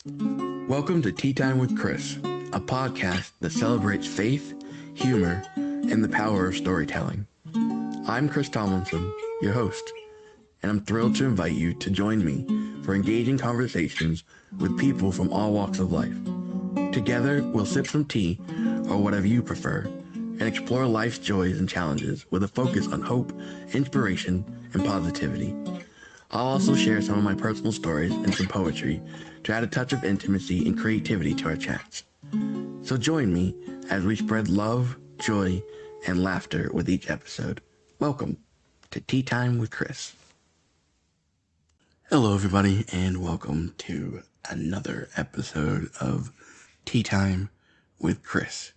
Welcome to Tea Time with Chris, a podcast that celebrates faith, humor, and the power of storytelling. I'm Chris Tomlinson, your host, and I'm thrilled to invite you to join me for engaging conversations with people from all walks of life. Together, we'll sip some tea, or whatever you prefer, and explore life's joys and challenges with a focus on hope, inspiration, and positivity. I'll also share some of my personal stories and some poetry to add a touch of intimacy and creativity to our chats. So join me as we spread love, joy, and laughter with each episode. Welcome to Tea Time with Chris. Hello, everybody, and welcome to another episode of Tea Time with Chris.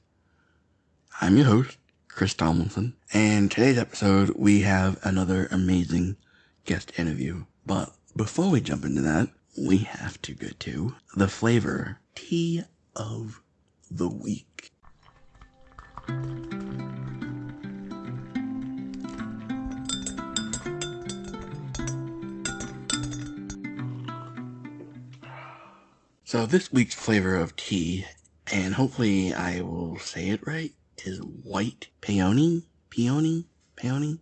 I'm your host, Chris Tomlinson, and today's episode we have another amazing guest interview. But before we jump into that, we have to get to the flavor tea of the week. So this week's flavor of tea, and hopefully I will say it right, is white peony.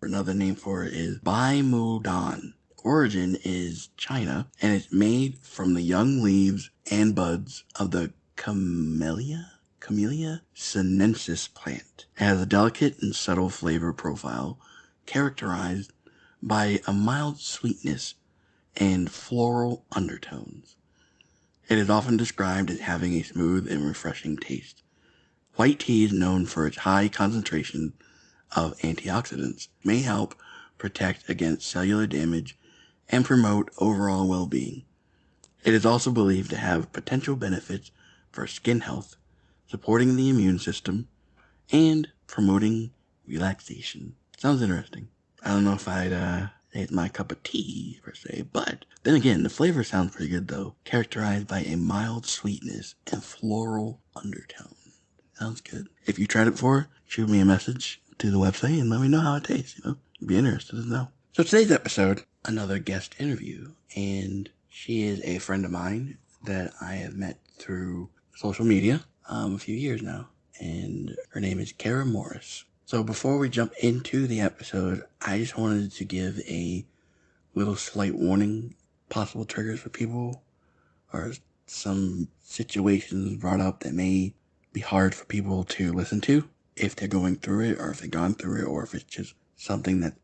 Another name for it is Bai Mu Dan. Origin is China, and it's made from the young leaves and buds of the Camellia sinensis plant. It has a delicate and subtle flavor profile characterized by a mild sweetness and floral undertones. It is often described as having a smooth and refreshing taste. White tea is known for its high concentration of antioxidants, may help protect against cellular damage and promote overall well-being. It is also believed to have potential benefits for skin health, supporting the immune system, and promoting relaxation. Sounds interesting. I don't know if it's my cup of tea, per se, but then again, the flavor sounds pretty good, though. Characterized by a mild sweetness and floral undertone. Sounds good. If you tried it before, shoot me a message to the website and let me know how it tastes, You'd be interested to know. So today's episode, another guest interview, and she is a friend of mine that I have met through social media a few years now, and her name is Cara Morris. So before we jump into the episode, I just wanted to give a little slight warning, possible triggers for people, or some situations brought up that may be hard for people to listen to if they're going through it, or if they've gone through it, or if it's just something that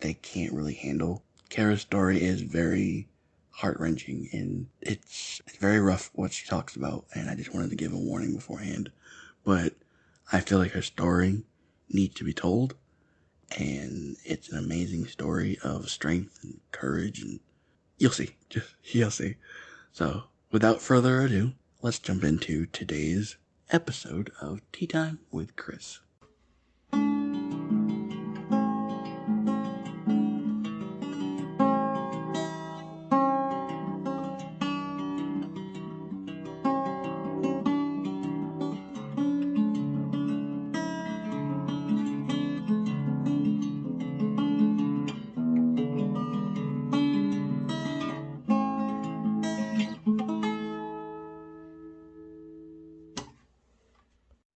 they can't really handle. Kara's story is very heart-wrenching, and it's very rough what she talks about, and I just wanted to give a warning beforehand. But I feel like her story needs to be told, and it's an amazing story of strength and courage, and you'll see. You'll see. So, without further ado, let's jump into today's episode of Tea Time with Chris.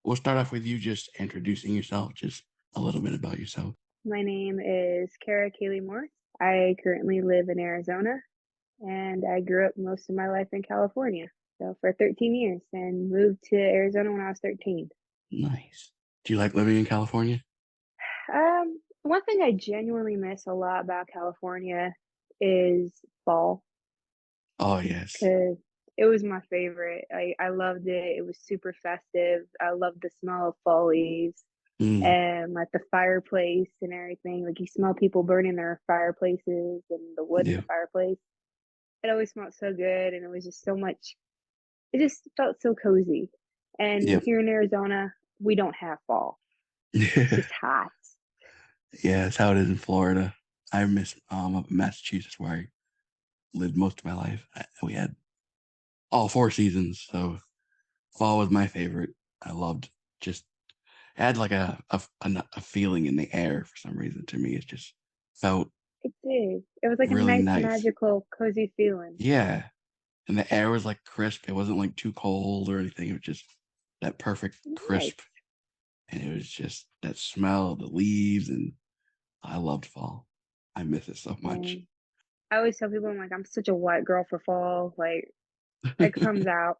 We'll start off with you just introducing yourself, just a little bit about yourself. My name is Cara Morris. I currently live in Arizona, and I grew up most of my life in California. So for 13 years, and moved to Arizona when I was 13. Nice. Do you like living in California? One thing I genuinely miss a lot about California is fall, Oh, yes. because it was my favorite. I loved it. It was super festive. I loved the smell of fall leaves. And like the fireplace and everything. Like you smell people burning their fireplaces and the wood in the fireplace. It always smelled so good, and it was just so much. It just felt so cozy. And here in Arizona, we don't have fall. It's just hot. Yeah, that's how it is in Florida. I miss up in Massachusetts, where I lived most of my life. We had all 4 seasons, so fall was my favorite. I loved just it had like a feeling in the air for some reason. To me, it just felt It did. It was like really a nice, nice. magical, cozy feeling. Yeah, And the air was like crisp. It wasn't like too cold or anything. It was just that perfect Nice. crisp. And it was just that smell of the leaves. And I loved fall. I miss it so much. And I always tell people, I'm like, I'm such a white girl for fall. Like, it comes out.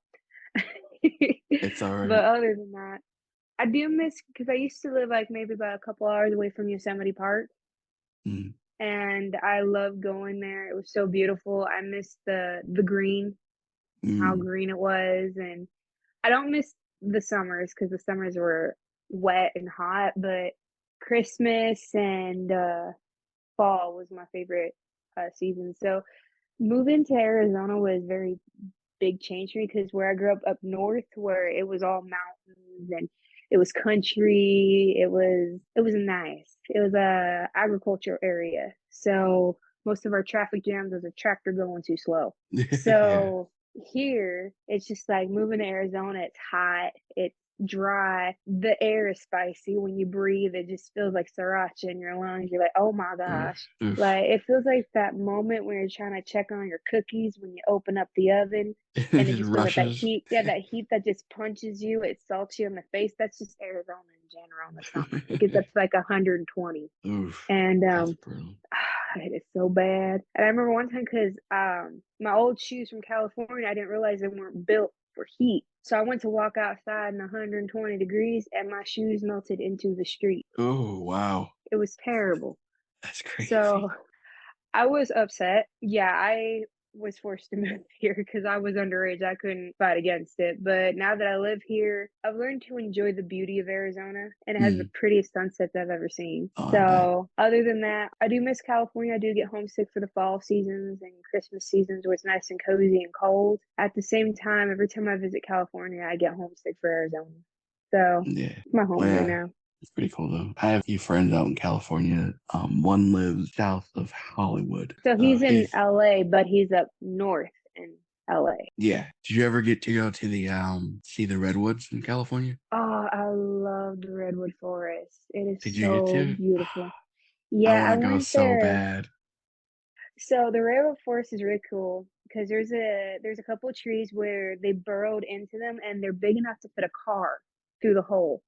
It's all But right. other than that, I do miss, because I used to live like maybe about a couple hours away from Yosemite Park. Mm, And I love going there. It was so beautiful. I miss the green, how mm, green it was. And I don't miss the summers because the summers were wet and hot, but Christmas and fall was my favorite season. So moving to Arizona was very big change for me because where I grew up north, where it was all mountains and it was country, it was nice. It was a agriculture area, so most of our traffic jams was a tractor going too slow. yeah. So here, it's just like moving to Arizona. It's hot. It's dry. The air is spicy. When you breathe, it just feels like sriracha in your lungs. You're like, oh my Oof, gosh. oof. Like it feels like that moment when you're trying to check on your cookies when you open up the oven It and it just just feels like that rushes. heat. Yeah, that heat that just punches you. It salts you in the face. That's just Arizona in general in the summer. It gets up to like 120. Oof. And That's brutal. it is so bad. And I remember one time because my old shoes from California, I didn't realize they weren't built for heat. So I went to walk outside in 120 degrees and my shoes melted into the street. Oh, wow. It was terrible. That's crazy. So I was upset. Yeah, I was forced to move here because I was underage. I couldn't fight against it. But now that I live here, I've learned to enjoy the beauty of Arizona, and it has the Mm. prettiest sunsets I've ever seen. Oh, I bet. So, other than that, I do miss California. I do get homesick for the fall seasons and Christmas seasons where it's nice and cozy and cold. At the same time, every time I visit California, I get homesick for Arizona. So, Yeah. it's my home Well, right yeah. now. It's pretty cool though. I have a few friends out in California. One lives south of Hollywood. So, he's in He's LA, but he's up north in LA. yeah. Did you ever get to go to the see the redwoods in California? Oh, I love the redwood forest. It is Did you get so to? beautiful. I Yeah, want I to go went so there. bad. So the redwood forest is really cool because there's a couple of trees where they burrowed into them and they're big enough to fit a car through the hole.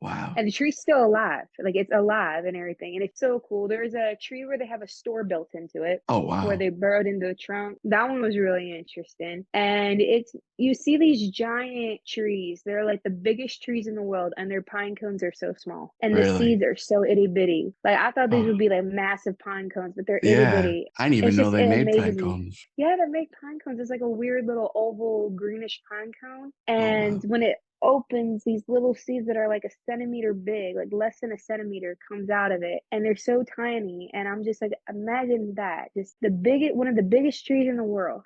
Wow. And the tree's still alive. Like it's alive and everything. And it's so cool. There's a tree where they have a store built into it Oh where wow. they burrowed into the trunk. That one was really interesting. And it's you see these giant trees. They're like the biggest trees in the world, and their pine cones are so small. And the Really? seeds are so itty bitty. Like I thought these Oh would be like massive pine cones, but they're itty yeah. bitty. I didn't even It's know just they it made pine amazes me. cones. Yeah, they make pine cones. It's like a weird little oval greenish pine cone. Oh And wow. when it opens, these little seeds that are like a centimeter big, like less than a centimeter, comes out of it, and they're so tiny. And I'm just like, imagine that, just one of the biggest trees in the world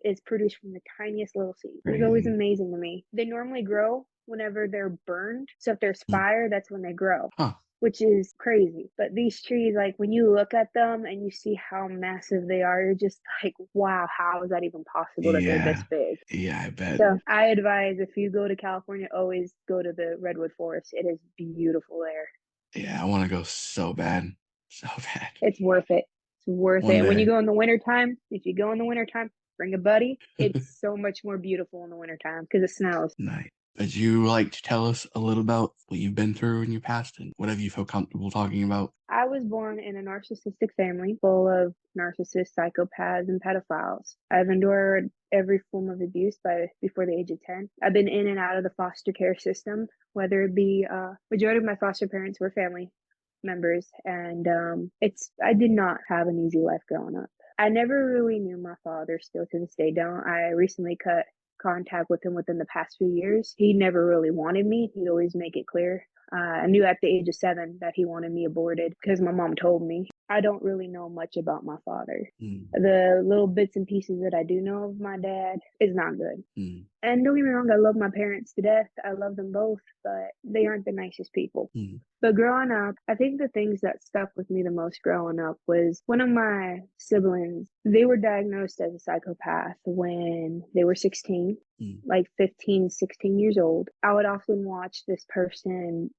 is produced from the tiniest little seed. It was always Crazy. amazing to me. They normally grow whenever they're burned, so if there's Mm. fire, that's when they grow, Huh. which is crazy. But these trees, like when you look at them and you see how massive they are, you're just like, wow, how is that even possible that they're this Yeah. big? Yeah, I bet. So I advise if you go to California, always go to the Redwood Forest. It is beautiful there. Yeah, I want to go so bad. So bad. It's worth it. It's worth it. One And when you day. go in the wintertime, if you go in the wintertime, bring a buddy. It's so much more beautiful in the wintertime because it snows. Nice. Would you like to tell us a little about what you've been through in your past and whatever you feel comfortable talking about? I was born in a narcissistic family full of narcissists, psychopaths, and pedophiles. I've endured every form of abuse before the age of 10. I've been in and out of the foster care system, whether it be majority of my foster parents were family members, and I did not have an easy life growing up. I never really knew my father, still to this day don't. I recently cut contact with him within the past few years. He never really wanted me. He'd always make it clear. I knew at the age of 7 that he wanted me aborted because my mom told me. I don't really know much about my father. Mm, The little bits and pieces that I do know of my dad is not good. mm, And don't get me wrong, I love my parents to death. I love them both, but they aren't the nicest people. mm, But growing up, I think the things that stuck with me the most growing up was one of my siblings, they were diagnosed as a psychopath when they were 16. like 15, 16 years old. I would often watch this person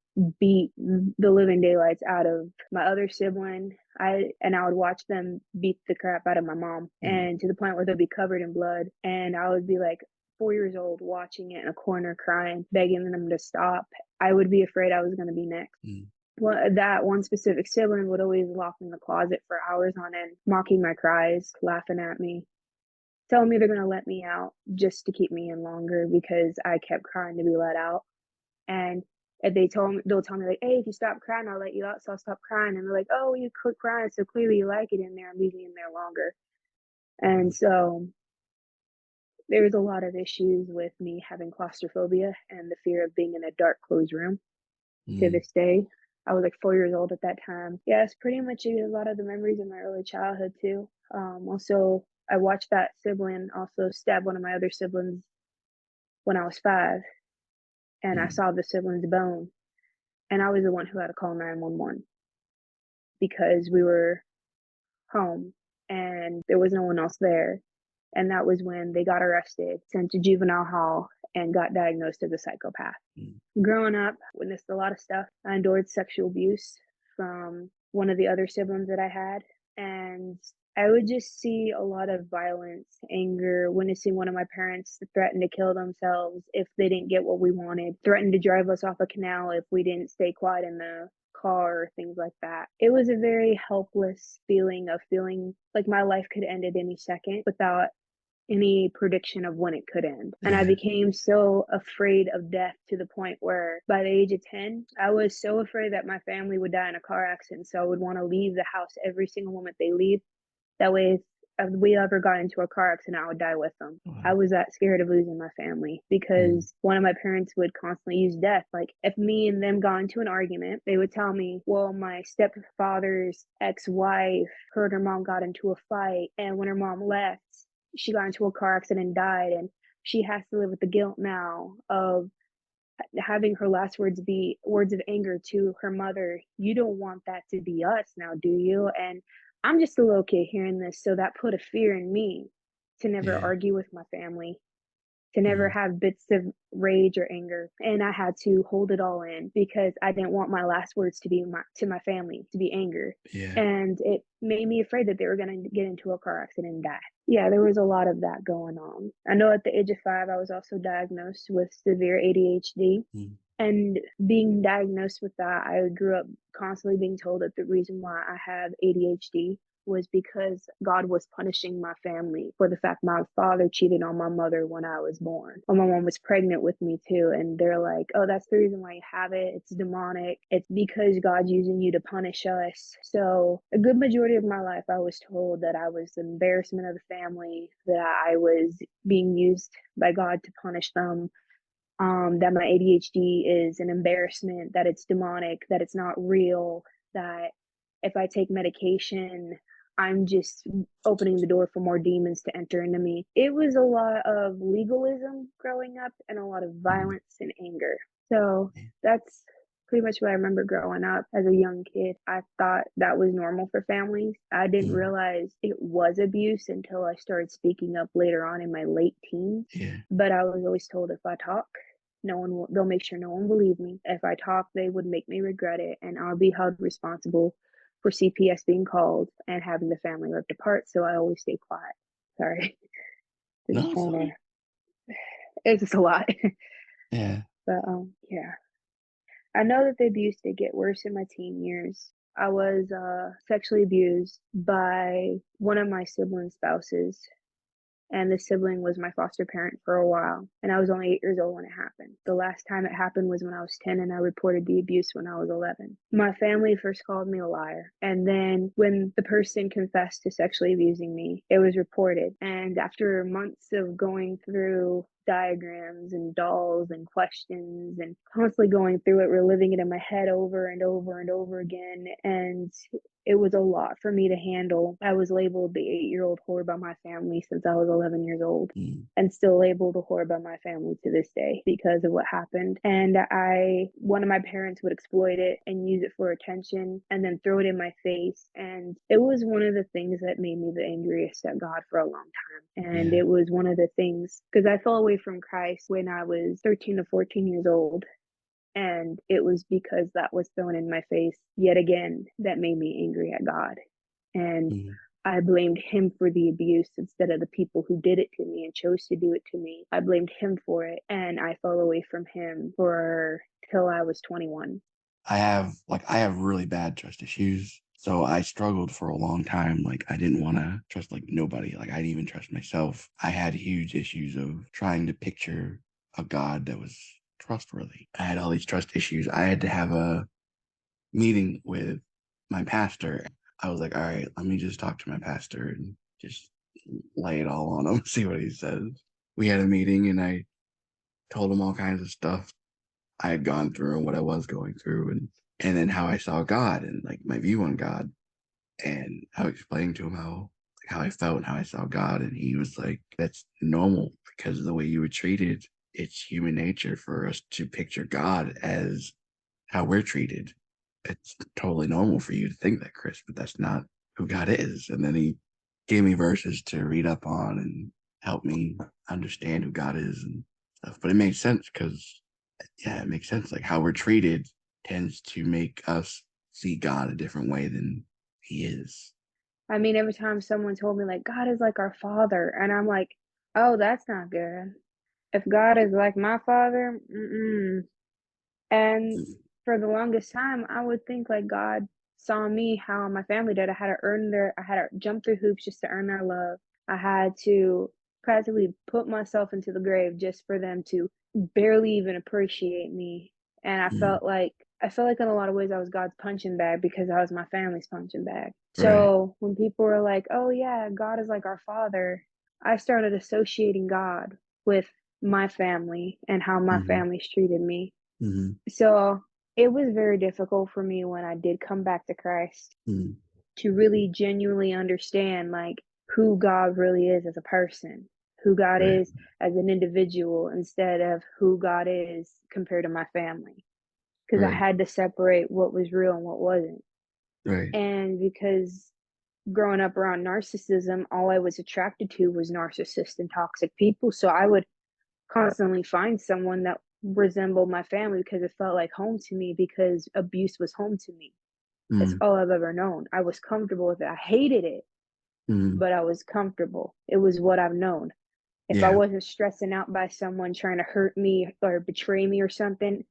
beat the living daylights out of my other sibling. I would watch them beat the crap out of my mom, and to the point where they'll be covered in blood. And I would be like 4 years old watching it in a corner crying, begging them to stop. I would be afraid I was going to be next. Well, that one specific sibling would always lock me in the closet for hours on end, mocking my cries, laughing at me, telling me they're going to let me out just to keep me in longer because I kept crying to be let out. And if they'll tell me like, hey, if you stop crying, I'll let you out. So I'll stop crying. And they're like, oh, you quit crying. So clearly you like it in there and leave me in there longer. And so there was a lot of issues with me having claustrophobia and the fear of being in a dark, closed room to this day. I was like 4 years old at that time. Yeah, it's pretty much a lot of the memories of my early childhood too. Also, I watched that sibling also stab one of my other siblings when I was 5, and I saw the sibling's bone, and I was the one who had to call 911 because we were home and there was no one else there. And that was when they got arrested, sent to juvenile hall, and got diagnosed as a psychopath. Growing up, witnessed a lot of stuff. I endured sexual abuse from one of the other siblings that I had, and I would just see a lot of violence, anger, witnessing one of my parents threaten to kill themselves if they didn't get what we wanted, threaten to drive us off a canal if we didn't stay quiet in the car, or things like that. It was a very helpless feeling of feeling like my life could end at any second without any prediction of when it could end. And I became so afraid of death to the point where by the age of 10, I was so afraid that my family would die in a car accident. So I would want to leave the house every single moment they leave. That way, if we ever got into a car accident, I would die with them. Wow. I was that scared of losing my family because one of my parents would constantly use death. Like if me and them got into an argument, they would tell me, well, my stepfather's ex-wife, her and her mom got into a fight. And when her mom left, she got into a car accident and died, and she has to live with the guilt now of having her last words be words of anger to her mother. You don't want that to be us now, do you? And I'm just a little kid hearing this, so that put a fear in me to never argue with my family, to never have bits of rage or anger. And I had to hold it all in because I didn't want my last words to be to my family to be anger. And it made me afraid that they were going to get into a car accident and die. Yeah, there was a lot of that going on. I know at the age of 5, I was also diagnosed with severe ADHD. And being diagnosed with that, I grew up constantly being told that the reason why I have ADHD was because God was punishing my family for the fact my father cheated on my mother when I was born. Or my mom was pregnant with me too. And they're like, oh, that's the reason why you have it. It's demonic. It's because God's using you to punish us. So a good majority of my life, I was told that I was the embarrassment of the family, that I was being used by God to punish them. That my ADHD is an embarrassment, that it's demonic, that it's not real, that if I take medication, I'm just opening the door for more demons to enter into me. It was a lot of legalism growing up and a lot of violence and anger. So that's pretty much what I remember growing up as a young kid. I thought that was normal for families. I didn't realize it was abuse until I started speaking up later on in my late teens. But I was always told if I talk, they'll make sure no one will believe me. If I talk, they would make me regret it, and I'll be held responsible for CPS being called and having the family ripped apart. So I always stay quiet. Sorry. It's just a lot. But yeah. I know that the abuse did get worse in my teen years. I was sexually abused by one of my sibling spouses, and the sibling was my foster parent for a while, and I was only 8 years old when it happened. The last time it happened was when I was 10, and I reported the abuse when I was 11. My family first called me a liar, and then when the person confessed to sexually abusing me, it was reported. And after months of going through diagrams and dolls and questions and constantly going through it, reliving it in my head over and over and over again, and it was a lot for me to handle. I was labeled the 8-year-old whore by my family since I was 11 years old, and still labeled a whore by my family to this day because of what happened. And one of my parents would exploit it and use it for attention and then throw it in my face. And it was one of the things that made me the angriest at God for a long time. And it was one of the things, because I fell away from Christ when I was 13 to 14 years old. And it was because that was thrown in my face yet again that made me angry at God. And I blamed him for the abuse instead of the people who did it to me and chose to do it to me. I blamed him for it, and I fell away from him for till I was 21. I have really bad trust issues. So I struggled for a long time. Like, I didn't want to trust like nobody. Like, I didn't even trust myself. I had huge issues of trying to picture a God that was trustworthy. I had all these trust issues. I had to have a meeting with my pastor. I was like, all right, let me just talk to my pastor and just lay it all on him, see what he says. We had a meeting and I told him all kinds of stuff I had gone through and what I was going through, and then how I saw God and like my view on God. And I explained to him how I felt and how I saw God. And he was like, that's normal because of the way you were treated. It's human nature for us to picture God as how we're treated. It's totally normal for you to think that, Chris, but that's not who God is. And then he gave me verses to read up on and help me understand who God is and stuff. But it made sense because, yeah, it makes sense. Like, how we're treated tends to make us see God a different way than he is. I mean, every time someone told me, like, God is like our father, and I'm like, oh, that's not good. If God is like my father, And for the longest time, I would think like God saw me how my family did. I had to jump through hoops just to earn their love. I had to practically put myself into the grave just for them to barely even appreciate me. And I felt like in a lot of ways I was God's punching bag because I was my family's punching bag. Right. So when people were like, "Oh yeah, God is like our father," I started associating God with my family and how my family's treated me. So it was very difficult for me when I did come back to Christ to really genuinely understand like who God really is as a person, who God Right. is as an individual instead of who God is compared to my family. Because I Right. had to separate what was real and what wasn't. Right. And because growing up around narcissism, all I was attracted to was narcissist and toxic people. So I would constantly find someone that resembled my family because it felt like home to me because abuse was home to me. That's all I've ever known. I was comfortable with it. I hated it, but I was comfortable. It was what I've known. If I Yeah. wasn't stressing out by someone trying to hurt me or betray me or something,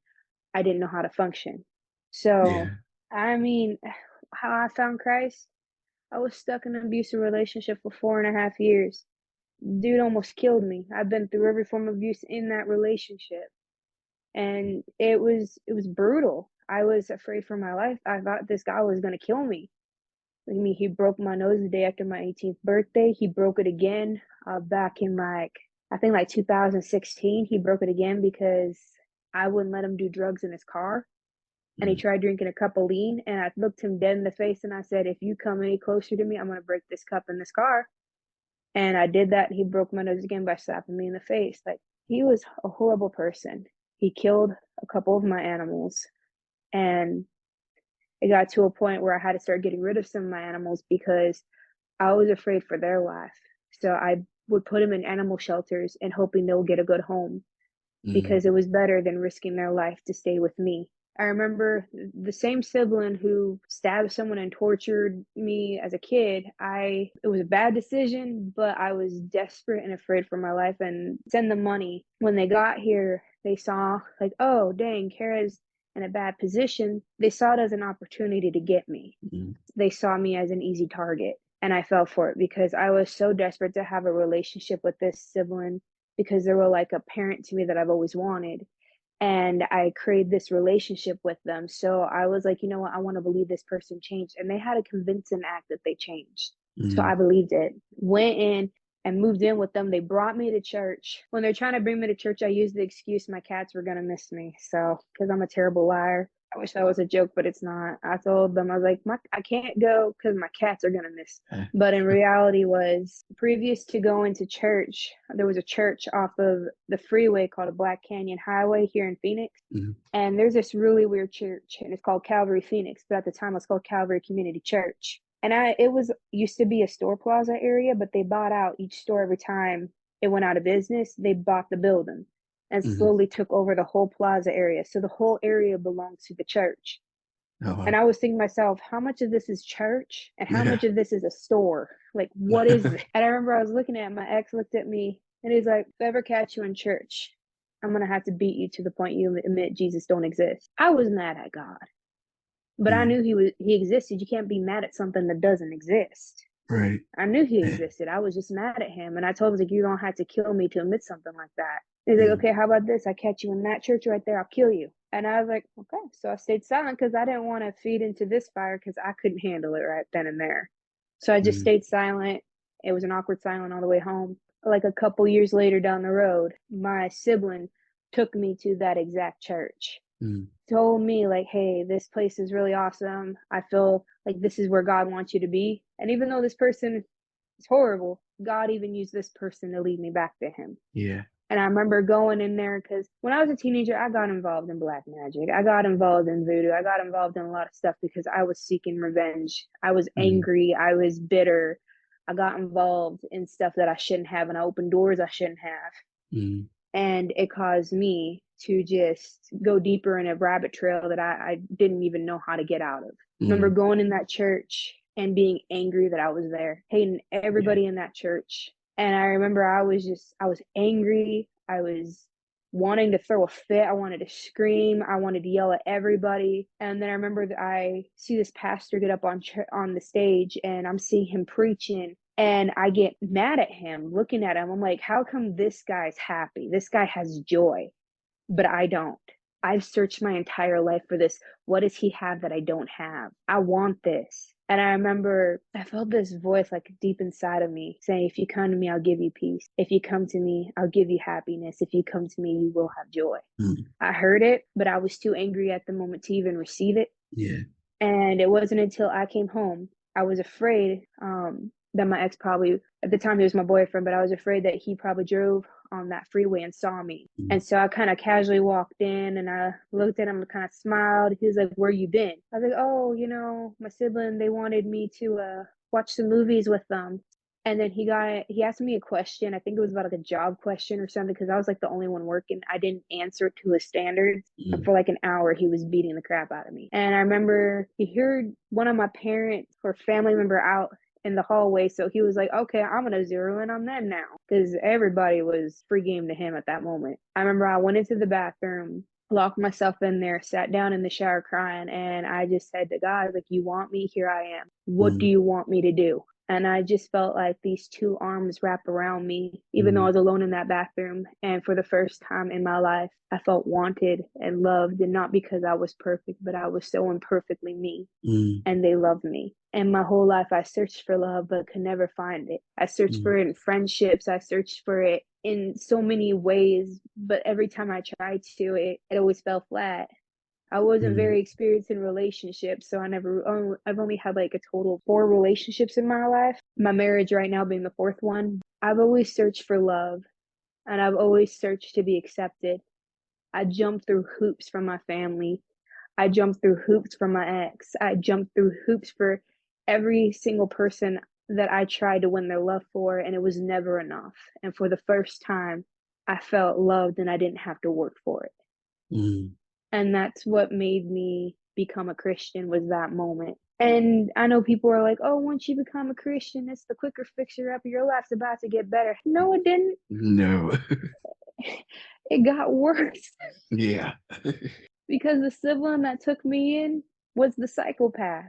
I didn't know how to function. So, Yeah. I mean, how I found Christ, I was stuck in an abusive relationship for 4.5 years. Dude almost killed me. I've been through every form of abuse in that relationship. And it was brutal. I was afraid for my life. I thought this guy was gonna kill me. I mean, he broke my nose the day after my 18th birthday. He broke it again back in I think like 2016. He broke it again because I wouldn't let him do drugs in his car. And he tried drinking a cup of lean. And I looked him dead in the face and I said, if you come any closer to me, I'm going to break this cup in this car. And I did that. He broke my nose again by slapping me in the face. Like, he was a horrible person. He killed a couple of my animals. And it got to a point where I had to start getting rid of some of my animals because I was afraid for their life. So I would put them in animal shelters and hoping they'll get a good home because it was better than risking their life to stay with me. I remember the same sibling who stabbed someone and tortured me as a kid. It was a bad decision, but I was desperate and afraid for my life and send them money. When they got here, they saw like, oh, dang, Kara's in a bad position. They saw it as an opportunity to get me. They saw me as an easy target. And I fell for it because I was so desperate to have a relationship with this sibling because they were like a parent to me that I've always wanted. And I created this relationship with them. So I was like, you know what? I want to believe this person changed. And they had to convince an act that they changed. So I believed it. Went in and moved in with them. They brought me to church. When they're trying to bring me to church, I used the excuse my cats were going to miss me. So, because I'm a terrible liar. I wish that was a joke, but it's not. I told them, I was like, I can't go because my cats are gonna miss. But in reality, was previous to going to church, there was a church off of the freeway called a Black Canyon Highway here in Phoenix. And there's this really weird church, and it's called Calvary Phoenix, but at the time it was called Calvary Community Church. And it was used to be a store plaza area, but they bought out each store every time it went out of business. They bought the building and slowly took over the whole plaza area. So the whole area belongs to the church. Oh, wow. And I was thinking to myself, how much of this is church and how much of this is a store? Like, what is it? And I remember I was looking at it, my ex looked at me and he's like, if I ever catch you in church, I'm going to have to beat you to the point you admit Jesus don't exist. I was mad at God, but I knew he existed. You can't be mad at something that doesn't exist. Right. I knew he existed. I was just mad at him. And I told him, like, you don't have to kill me to admit something like that. He's like, okay, how about this? I catch you in that church right there. I'll kill you. And I was like, okay. So I stayed silent because I didn't want to feed into this fire because I couldn't handle it right then and there. So I just stayed silent. It was an awkward silence all the way home. Like a couple years later down the road, my sibling took me to that exact church. Told me, like, hey, this place is really awesome. I feel like this is where God wants you to be. And even though this person is horrible, God even used this person to lead me back to him. Yeah. And I remember going in there because when I was a teenager, I got involved in black magic. I got involved in voodoo. I got involved in a lot of stuff because I was seeking revenge. I was angry. I was bitter. I got involved in stuff that I shouldn't have, and I opened doors I shouldn't have. And it caused me to just go deeper in a rabbit trail that I didn't even know how to get out of. Remember going in that church and being angry that I was there, hating everybody in that church. And I remember I was angry. I was wanting to throw a fit. I wanted to scream. I wanted to yell at everybody. And then I remember that I see this pastor get up on the stage, and I'm seeing him preaching. And I get mad at him, looking at him. I'm like, how come this guy's happy? This guy has joy, but I don't. I've searched my entire life for this. What does he have that I don't have? I want this. And I remember I felt this voice like deep inside of me saying, if you come to me, I'll give you peace. If you come to me, I'll give you happiness. If you come to me, you will have joy. I heard it, but I was too angry at the moment to even receive it. Yeah. And it wasn't until I came home, I was afraid that my ex probably, at the time he was my boyfriend, but I was afraid that he probably drove on that freeway and saw me. And so I kind of casually walked in and I looked at him and kind of smiled. He was like, where you been? I was like, oh, my sibling, they wanted me to watch some movies with them. And then he asked me a question. I think it was about like a job question or something, because I was like the only one working. I didn't answer it to his standards. And for like an hour, he was beating the crap out of me. And I remember he heard one of my parents or family member out in the hallway. So he was like, okay, I'm going to zero in on them now, because everybody was free game to him at that moment. I remember I went into the bathroom, locked myself in there, sat down in the shower crying. And I just said to God, like, you want me? Here I am. What do you want me to do? And I just felt like these two arms wrap around me, even though I was alone in that bathroom. And for the first time in my life, I felt wanted and loved, and not because I was perfect, but I was so imperfectly me. And they loved me. And my whole life, I searched for love, but could never find it. I searched for it in friendships. I searched for it in so many ways, but every time I tried to, it always fell flat. I wasn't very experienced in relationships, so I've only had like a total of 4 relationships in my life. My marriage right now being the 4th one. I've always searched for love, and I've always searched to be accepted. I jumped through hoops from my family. I jumped through hoops for my ex. I jumped through hoops for every single person that I tried to win their love for, and it was never enough. And for the first time, I felt loved and I didn't have to work for it. And that's what made me become a Christian, was that moment. And I know people are like, oh, once you become a Christian, it's the quicker fixer up. Your life's about to get better. No, it didn't. No. It got worse. Yeah. Because the sibling that took me in was the psychopath.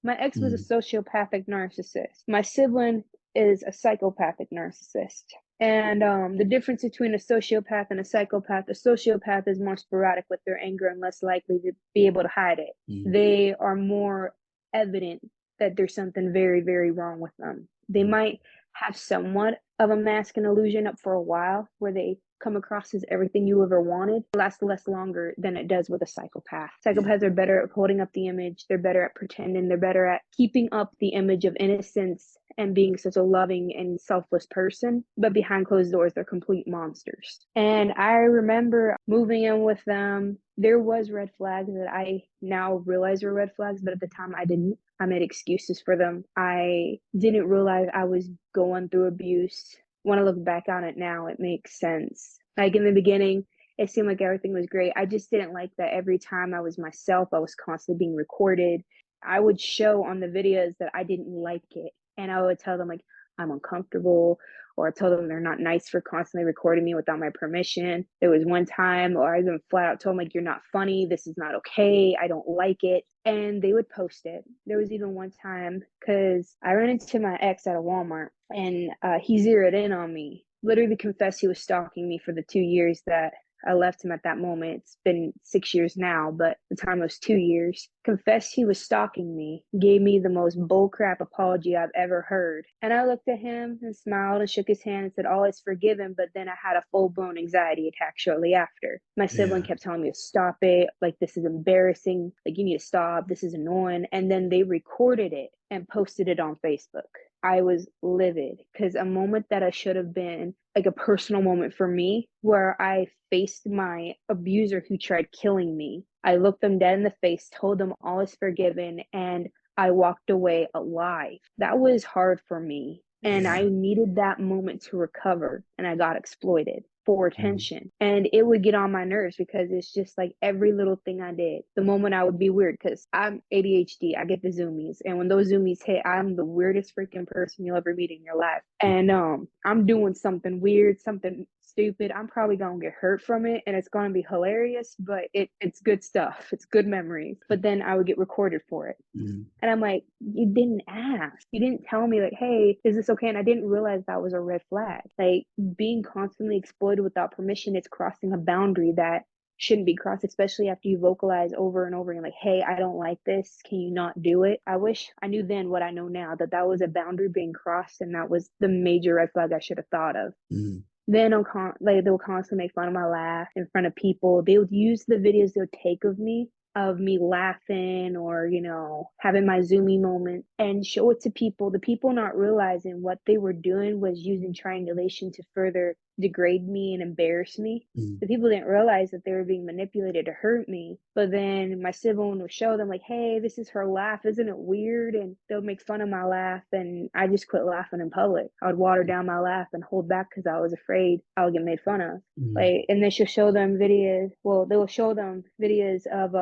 My ex was a sociopathic narcissist. My sibling is a psychopathic narcissist. And the difference between a sociopath and a sociopath is more sporadic with their anger and less likely to be able to hide it. They are more evident that there's something very, very wrong with them. They might have somewhat of a mask and illusion up for a while, where they come across as everything you ever wanted lasts less longer than it does with a psychopath. Psychopaths are better at holding up the image. They're better at pretending. They're better at keeping up the image of innocence and being such a loving and selfless person. But behind closed doors, they're complete monsters. And I remember moving in with them. There was red flags that I now realize were red flags, but at the time I didn't. I made excuses for them. I didn't realize I was going through abuse. When I look back on it now, it makes sense. Like in the beginning, it seemed like everything was great. I just didn't like that every time I was myself, I was constantly being recorded. I would show on the videos that I didn't like it. And I would tell them, like, I'm uncomfortable, or I told them they're not nice for constantly recording me without my permission. There was one time, or I even flat out told them, like, you're not funny. This is not okay. I don't like it. And they would post it. There was even one time, because I ran into my ex at a Walmart, and he zeroed in on me, literally confessed he was stalking me for the 2 years that I left him at that moment. It's been 6 years now, but the time was 2 years. Confessed he was stalking me, gave me the most bullcrap apology I've ever heard. And I looked at him and smiled and shook his hand and said, all is forgiven. But then I had a full-blown anxiety attack shortly after. My sibling kept telling me to stop it. Like, this is embarrassing. Like, you need to stop. This is annoying. And then they recorded it and posted it on Facebook. I was livid, because a moment that I should have been like a personal moment for me, where I faced my abuser who tried killing me. I looked them dead in the face, told them all is forgiven, and I walked away alive. That was hard for me. And I needed that moment to recover, and I got exploited for attention. And it would get on my nerves, because it's just like every little thing I did, the moment I would be weird, because I'm ADHD, I get the zoomies. And when those zoomies hit, I'm the weirdest freaking person you'll ever meet in your life. And I'm doing something weird, something stupid. I'm probably gonna get hurt from it, and it's gonna be hilarious, but it's good stuff. It's good memories. But then I would get recorded for it. And I'm like, you didn't ask. You didn't tell me, like, hey, is this okay? And I didn't realize that was a red flag. Like, being constantly exploited without permission, it's crossing a boundary that shouldn't be crossed, especially after you vocalize over and over again, like, hey, I don't like this. Can you not do it? I wish I knew then what I know now, that that was a boundary being crossed, and that was the major red flag I should have thought of. Then they would constantly make fun of my laugh in front of people. They would use the videos they would take of me laughing, or, you know, having my zoomy moment, and show it to people. The people not realizing what they were doing was using triangulation to further degrade me and embarrass me. The people didn't realize that they were being manipulated to hurt me. But then my sibling would show them, like, hey, this is her laugh. Isn't it weird? And they'll make fun of my laugh. And I just quit laughing in public. I would water down my laugh and hold back, because I was afraid I would get made fun of. Like, and then she'll show them videos. Well, they will show them videos of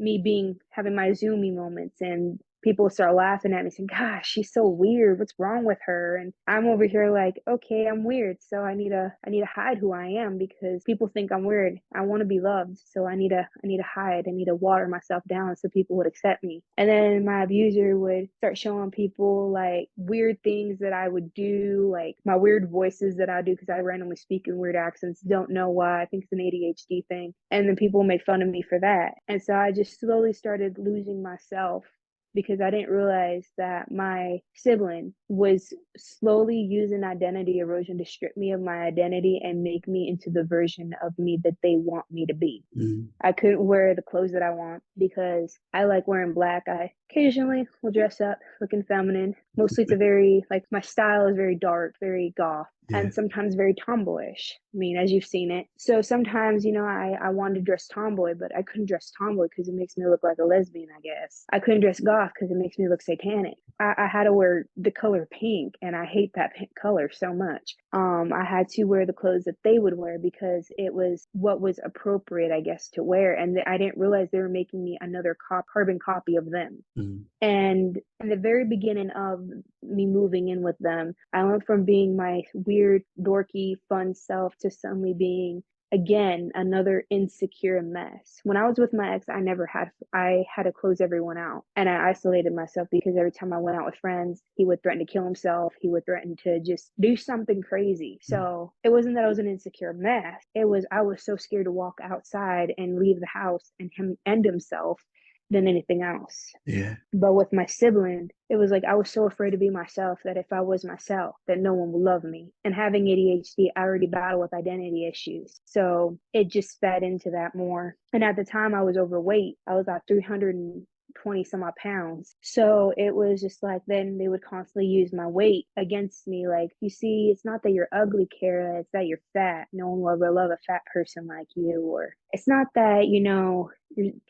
me having my zoomy moments, and people start laughing at me saying, gosh, she's so weird. What's wrong with her? And I'm over here like, okay, I'm weird. So I need to hide who I am, because people think I'm weird. I want to be loved. So I need to hide. I need to water myself down so people would accept me. And then my abuser would start showing people like weird things that I would do, like my weird voices that I do, because I randomly speak in weird accents. Don't know why. I think it's an ADHD thing. And then people make fun of me for that. And so I just slowly started losing myself, because I didn't realize that my sibling was slowly using identity erosion to strip me of my identity and make me into the version of me that they want me to be. I couldn't wear the clothes that I want, because I like wearing black. I occasionally will dress up looking feminine. Mostly it's my style is very dark, very goth, and sometimes very tomboyish. I mean, as you've seen it. So sometimes, you know, I wanted to dress tomboy, but I couldn't dress tomboy because it makes me look like a lesbian, I guess. I couldn't dress goth because it makes me look satanic. I had to wear the color pink, and I hate that pink color so much. I had to wear the clothes that they would wear, because it was what was appropriate, I guess, to wear. And I didn't realize they were making me another carbon copy of them. And in the very beginning of me moving in with them, I went from being my weird, dorky, fun self to suddenly being, again, another insecure mess. When I was with my ex, I had to close everyone out, and I isolated myself, because every time I went out with friends, he would threaten to kill himself. He would threaten to just do something crazy. So it wasn't that I was an insecure mess. I was so scared to walk outside and leave the house and him end himself, than anything else. Yeah. But with my sibling, it was like I was so afraid to be myself that if I was myself, that no one would love me. And having ADHD, I already battle with identity issues. So it just fed into that more. And at the time I was overweight. I was about 320 some odd pounds. So it was just like then they would constantly use my weight against me. Like, you see, it's not that you're ugly, Cara, it's that you're fat. No one will ever love a fat person like you. Or it's not that,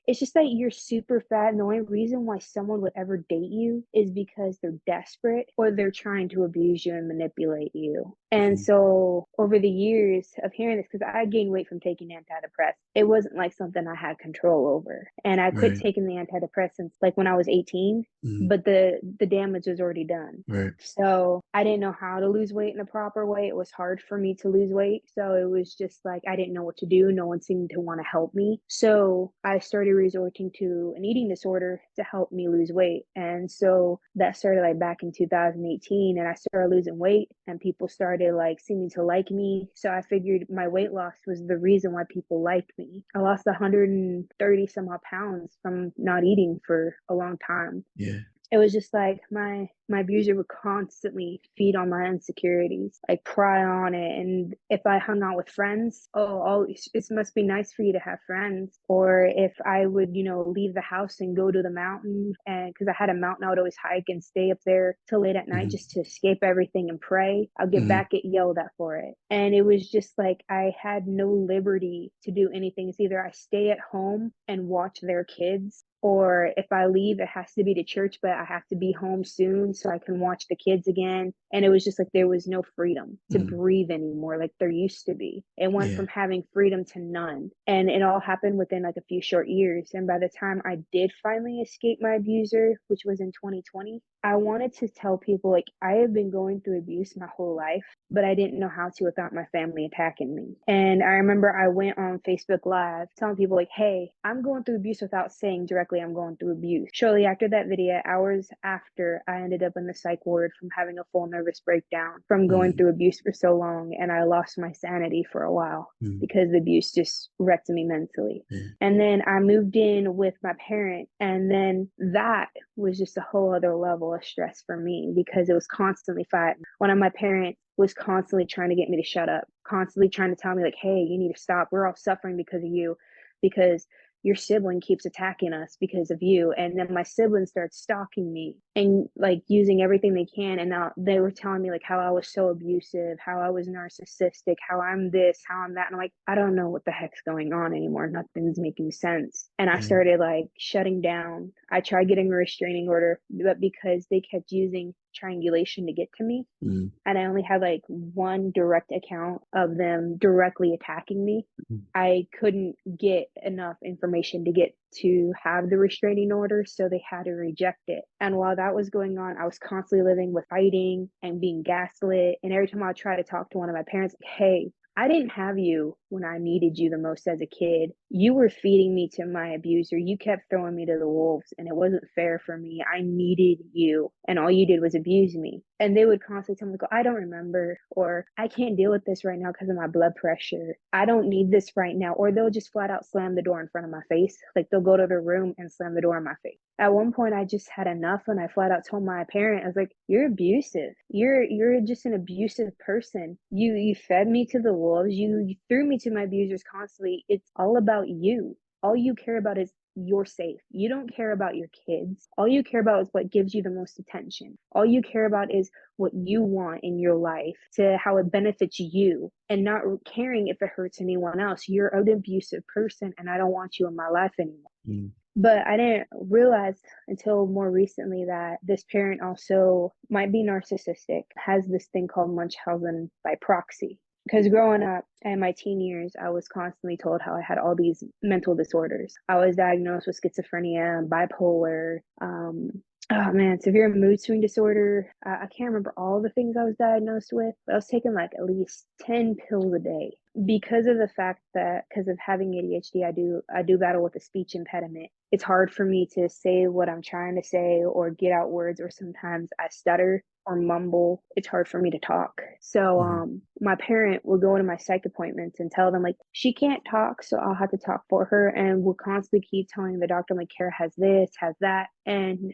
it's just that you're super fat, and the only reason why someone would ever date you is because they're desperate or they're trying to abuse you and manipulate you. And Mhm. so over the years of hearing this, because I gained weight from taking antidepressants, it wasn't like something I had control over. And I quit Right. taking the antidepressants like when I was 18, Mhm. but the damage was already done. Right. So I didn't know how to lose weight in a proper way. It was hard for me to lose weight. So it was just like I didn't know what to do. No one seemed to want to help me. So I started resorting to an eating disorder to help me lose weight. And so that started like back in 2018, and I started losing weight and people started like seeming to like me. So I figured my weight loss was the reason why people liked me. I lost 130 some odd pounds from not eating for a long time. Yeah. It was just like my abuser would constantly feed on my insecurities, like pry on it. And if I hung out with friends, it must be nice for you to have friends. Or if I would, leave the house and go to the mountain, and because I had a mountain, I would always hike and stay up there till late at night Mhm. just to escape everything and pray. I'll get Mhm. back, get yelled at for it. And it was just like I had no liberty to do anything. It's either I stay at home and watch their kids, or if I leave, it has to be to church, but I have to be home soon so I can watch the kids again. And it was just like there was no freedom to Mhm. breathe anymore like there used to be. It went Yeah. from having freedom to none. And it all happened within like a few short years. And by the time I did finally escape my abuser, which was in 2020, I wanted to tell people like I have been going through abuse my whole life, but I didn't know how to without my family attacking me. And I remember I went on Facebook Live telling people like, hey, I'm going through abuse without saying directly I'm going through abuse. Shortly after that video, hours after, I ended up in the psych ward from having a full nervous breakdown from going Mhm. through abuse for so long, and I lost my sanity for a while Mhm. because the abuse just wrecked me mentally. Yeah. And then I moved in with my parent, and then that was just a whole other level of stress for me because it was constantly fighting. One of my parents was constantly trying to get me to shut up, constantly trying to tell me like, hey, you need to stop. We're all suffering because of you, because your sibling keeps attacking us because of you. And then my sibling starts stalking me and like using everything they can. And now they were telling me like how I was so abusive, how I was narcissistic, how I'm this, how I'm that. And I'm like, I don't know what the heck's going on anymore. Nothing's making sense. And I Yeah. started like shutting down. I tried getting a restraining order, but because they kept using triangulation to get to me, Mhm. and I only had like one direct account of them directly attacking me, Mhm. I couldn't get enough information to get to have the restraining order, so they had to reject it. And while that was going on, I was constantly living with fighting and being gaslit. And every time I would try to talk to one of my parents, like, hey, I didn't have you when I needed you the most as a kid. You were feeding me to my abuser. You kept throwing me to the wolves, and it wasn't fair for me. I needed you, and all you did was abuse me. And they would constantly tell me, "Go, I don't remember," or "I can't deal with this right now because of my blood pressure. I don't need this right now." Or they'll just flat out slam the door in front of my face. Like they'll go to their room and slam the door in my face. At one point, I just had enough, and I flat out told my parent, I was like, "You're abusive. You're just an abusive person. You fed me to the wolves. You threw me to my abusers constantly. It's all about you. All you care about is you're safe. You don't care about your kids. All you care about is what gives you the most attention. All you care about is what you want in your life, to how it benefits you, and not caring if it hurts anyone else. You're an abusive person, and I don't want you in my life anymore." Mhm. But I didn't realize until more recently that this parent also might be narcissistic, has this thing called Munchausen by proxy. Because growing up in my teen years, I was constantly told how I had all these mental disorders. I was diagnosed with schizophrenia, bipolar, oh man, severe mood swing disorder. I can't remember all the things I was diagnosed with, but I was taking like at least 10 pills a day. because of the fact that because of having ADHD, I do battle with a speech impediment. It's hard for me to say what I'm trying to say or get out words, or sometimes I stutter or mumble. It's hard for me to talk. So Mm-hmm. my parent will go into my psych appointments and tell them like she can't talk, so I'll have to talk for her, and we'll constantly keep telling the doctor like Kara has this, has that, and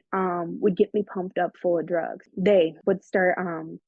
would get me pumped up full of drugs. They would start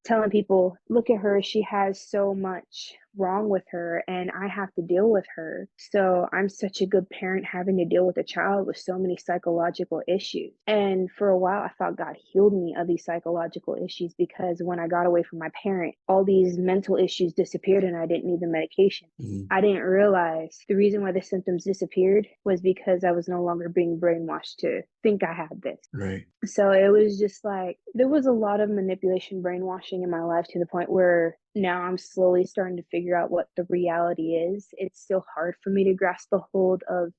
telling people, look at her, she has so much wrong with her and I have to deal with her. So I'm such a good parent having to deal with a child with so many psychological issues. And for a while, I thought God healed me of these psychological issues because when I got away from my parent, all these mental issues disappeared and I didn't need the medication. Mm-hmm. I didn't realize the reason why the symptoms disappeared was because I was no longer being brainwashed to think I had this. Right. So it was just like there was a lot of manipulation, brainwashing in my life to the point where now I'm slowly starting to figure out what the reality is. It's still hard for me to grasp the hold of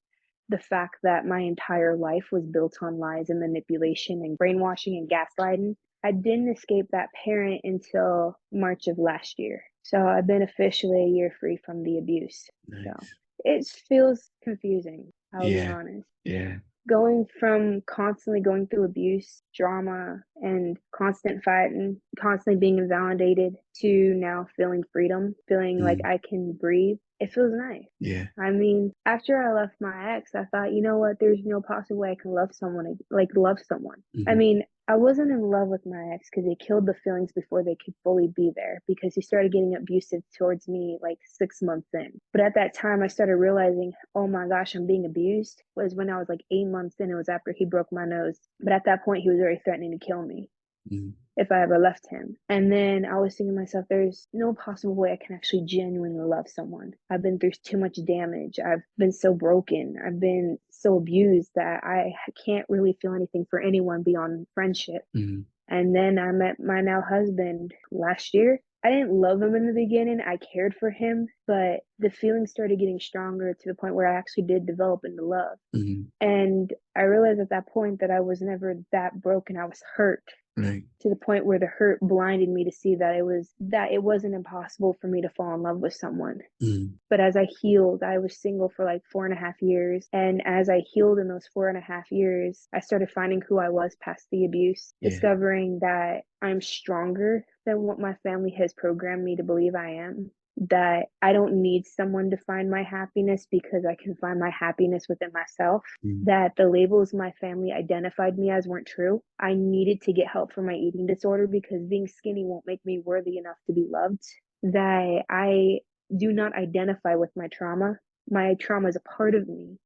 the fact that my entire life was built on lies and manipulation and brainwashing and gaslighting. I didn't escape that parent until March of last year. So I've been officially a year free from the abuse. So Nice. it feels confusing, I'll be Yeah. honest. Yeah. Going from constantly going through abuse, drama, and constant fighting, constantly being invalidated, to now feeling freedom, feeling like Mm-hmm. I can breathe, it feels nice. Yeah. I mean, after I left my ex, I thought, you know what, there's no possible way I can love someone, like love someone. I Mm-hmm. mean, I wasn't in love with my ex because he killed the feelings before they could fully be there, because he started getting abusive towards me like 6 months in. But at that time, I started realizing, oh my gosh, I'm being abused, was when I was like 8 months in. It was after he broke my nose. But at that point, he was already threatening to kill me Mm-hmm. if I ever left him. And then I was thinking to myself, there's no possible way I can actually genuinely love someone. I've been through too much damage. I've been so broken. I've been so abused that I can't really feel anything for anyone beyond friendship. Mm-hmm. And then I met my now husband last year. I didn't love him in the beginning. I cared for him, but the feelings started getting stronger to the point where I actually did develop into love. Mm-hmm. And I realized at that point that I was never that broken. I was hurt Right. to the point where the hurt blinded me to see that it wasn't impossible for me to fall in love with someone. Mm-hmm. But as I healed, I was single for like 4.5 years. And as I healed in those 4.5 years, I started finding who I was past the abuse, Yeah. discovering that I'm stronger than what my family has programmed me to believe I am. That I don't need someone to find my happiness because I can find my happiness within myself. Mm-hmm. That the labels my family identified me as weren't true. I needed to get help for my eating disorder because being skinny won't make me worthy enough to be loved. That I do not identify with my trauma. My trauma is a part of me,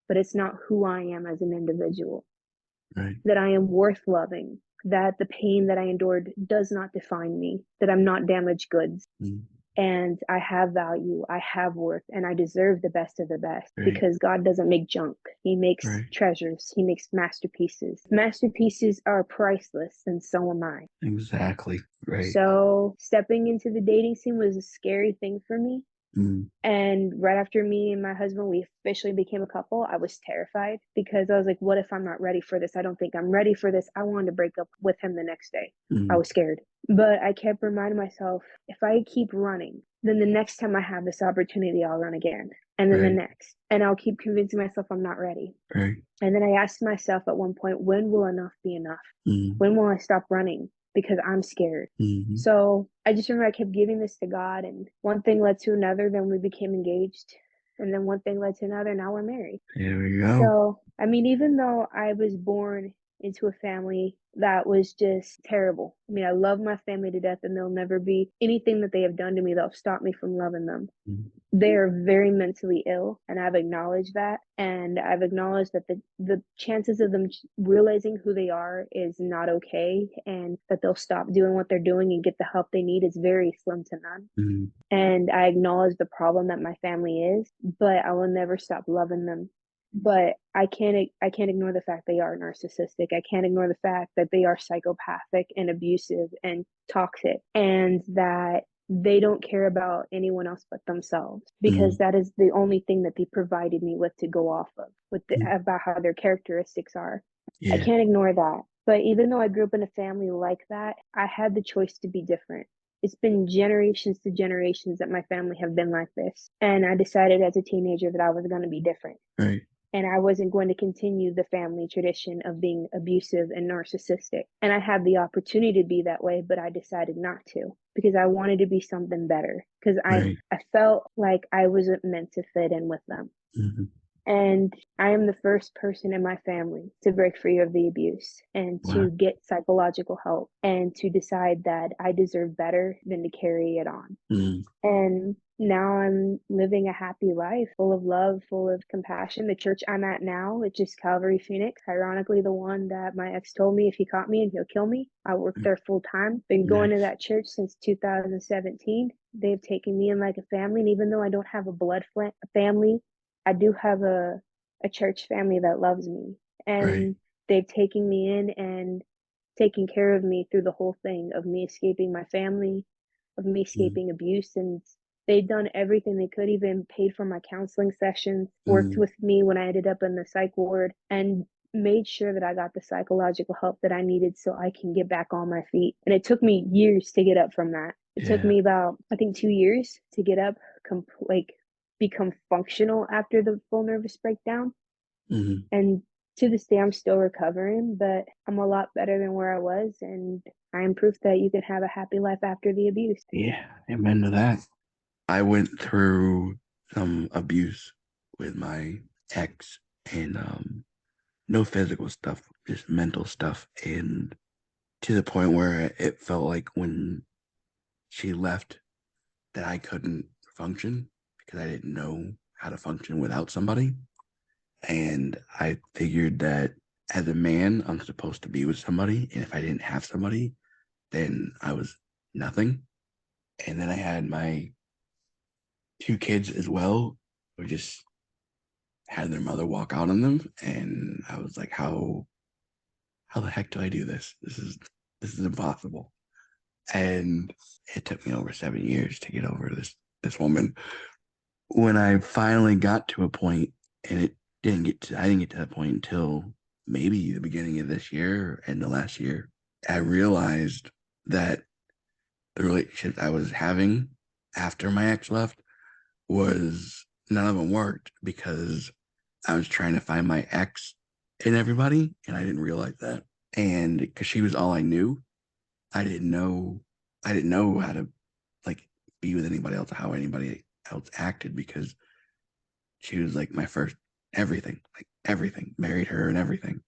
but it's not who I am as an individual. Right. That I am worth loving, that the pain that I endured does not define me, that I'm not damaged goods. Mm-hmm. And I have value, I have worth, and I deserve the best of the best Right. because God doesn't make junk. He makes Right. treasures, He makes masterpieces. Masterpieces are priceless, and so am I. Exactly. Right. So, stepping into the dating scene was a scary thing for me. Mm-hmm. And right after me and my husband, we officially became a couple, I was terrified because I was like, what if I'm not ready for this? I don't think I'm ready for this. I wanted to break up with him the next day. I Mm-hmm. was scared. But I kept reminding myself, if I keep running, then the next time I have this opportunity, I'll run again. And then the Right. next. And I'll keep convincing myself I'm not ready. Right. And then I asked myself at one point, when will enough be enough? Mm-hmm. When will I stop running? Because I'm scared. Mm-hmm. So I just remember I kept giving this to God, and one thing led to another. Then we became engaged, and then one thing led to another. Now we're married. There we go. So, I mean, even though I was born into a family that was just terrible, I mean, I love my family to death, and there'll never be anything that they have done to me that'll stop me from loving them. Mm-hmm. They are very mentally ill, and I've acknowledged that. And I've acknowledged that the chances of them realizing who they are is not okay, and that they'll stop doing what they're doing and get the help they need is very slim to none. Mm-hmm. And I acknowledge the problem that my family is, but I will never stop loving them. But I can't ignore the fact they are narcissistic. I can't ignore the fact that they are psychopathic and abusive and toxic, and that they don't care about anyone else but themselves, because Mm-hmm. that is the only thing that they provided me with to go off of, about how their characteristics are. I Yeah. can't ignore that. But even though I grew up in a family like that, I had the choice to be different. it's been generations to generations that my family have been like this. And I decided as a teenager that I was going to be different. Right. And I wasn't going to continue the family tradition of being abusive and narcissistic. And I had the opportunity to be that way, but I decided not to because I wanted to be something better because Right. I felt like I wasn't meant to fit in with them. Mm-hmm. And I am the first person in my family to break free of the abuse and Wow. to get psychological help and to decide that I deserve better than to carry it on. Mm. And now I'm living a happy life full of love, full of compassion. The church I'm at now, it's just Calvary Phoenix, ironically, the one that my ex told me if he caught me and he'll kill me. I work there full time. Been going to Nice. that church since 2017. They've taken me in like a family. And even though I don't have a family, I do have a church family that loves me. Right. And they've taken me in and taken care of me through the whole thing of me escaping my family, of me Mm. escaping abuse. And they'd done everything they could, even paid for my counseling sessions, worked Mm. with me when I ended up in the psych ward, and made sure that I got the psychological help that I needed so I can get back on my feet. And it took me years to get up from that. It took Yeah. me about, I think, 2 years to get up, like become functional after the full nervous breakdown. Mm. And to this day, I'm still recovering, but I'm a lot better than where I was. And I am proof that you can have a happy life after the abuse. Yeah. Amen to that. I went through some abuse with my ex and no physical stuff, just mental stuff. And to the point where it felt like when she left that I couldn't function because I didn't know how to function without somebody. And I figured that as a man, I'm supposed to be with somebody. And if I didn't have somebody, then I was nothing. And then I had my two kids as well, who just had their mother walk out on them. And I was like, how the heck do I do this? This is impossible. And it took me over 7 years to get over this woman. When I finally got to a point, and I didn't get to that point until maybe the beginning of this year and the last year. I realized that the relationships I was having after my ex left was none of them worked because I was trying to find my ex in everybody, and I didn't realize that. And because she was all I knew, I didn't know I didn't know how to like be with anybody else, how anybody else acted because she was like my first everything, like everything, married her and everything.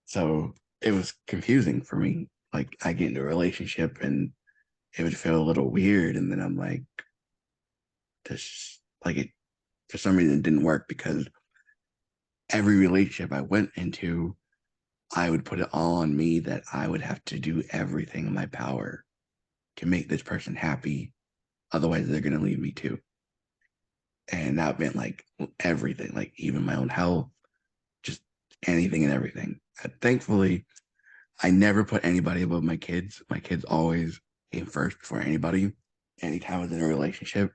So it was confusing for me. Like I get into a relationship and it would feel a little weird, and then I'm like, this like it for some reason it didn't work because every relationship I went into, I would put it all on me that I would have to do everything in my power to make this person happy. Otherwise, they're going to leave me too. And that meant like everything, like even my own health, just anything and everything. Thankfully, I never put anybody above my kids. My kids always came first before anybody. Anytime I was in a relationship,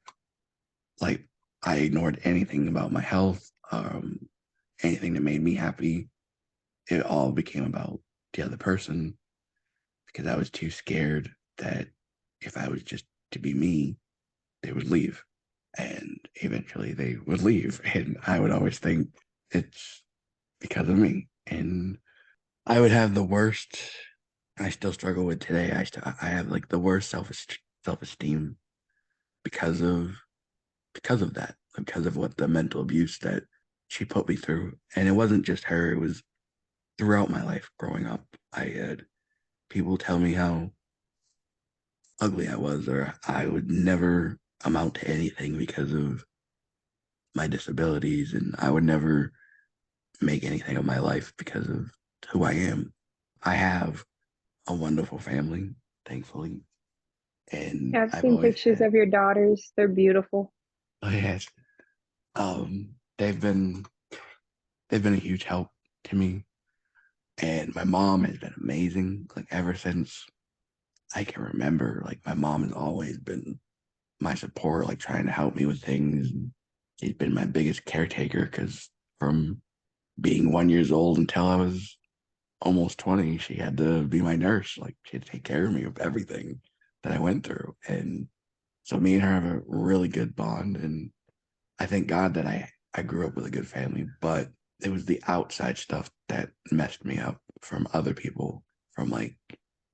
like I ignored anything about my health, anything that made me happy. It all became about the other person because I was too scared that if I was just to be me, they would leave. And eventually they would leave. And I would always think it's because of me. And I would have the worst, I still struggle with today. I have like the worst self esteem because of because of that, because of what the mental abuse that she put me through. And it wasn't just her, it was throughout my life growing up. I had people tell me how ugly I was, or I would never amount to anything because of my disabilities, and I would never make anything of my life because of who I am. I have a wonderful family, thankfully, and I've I've seen always pictures had. of your daughters. They're beautiful. Oh yes, they've been a huge help to me, and my mom has been amazing. Like ever since I can remember, like my mom has always been my support, like trying to help me with things. She's been my biggest caretaker because from being 1 years old until I was almost 20, she had to be my nurse. Like she had to take care of me of everything that I went through. And so me and her have a really good bond. And I thank God that I grew up with a good family, but it was the outside stuff that messed me up from other people, from like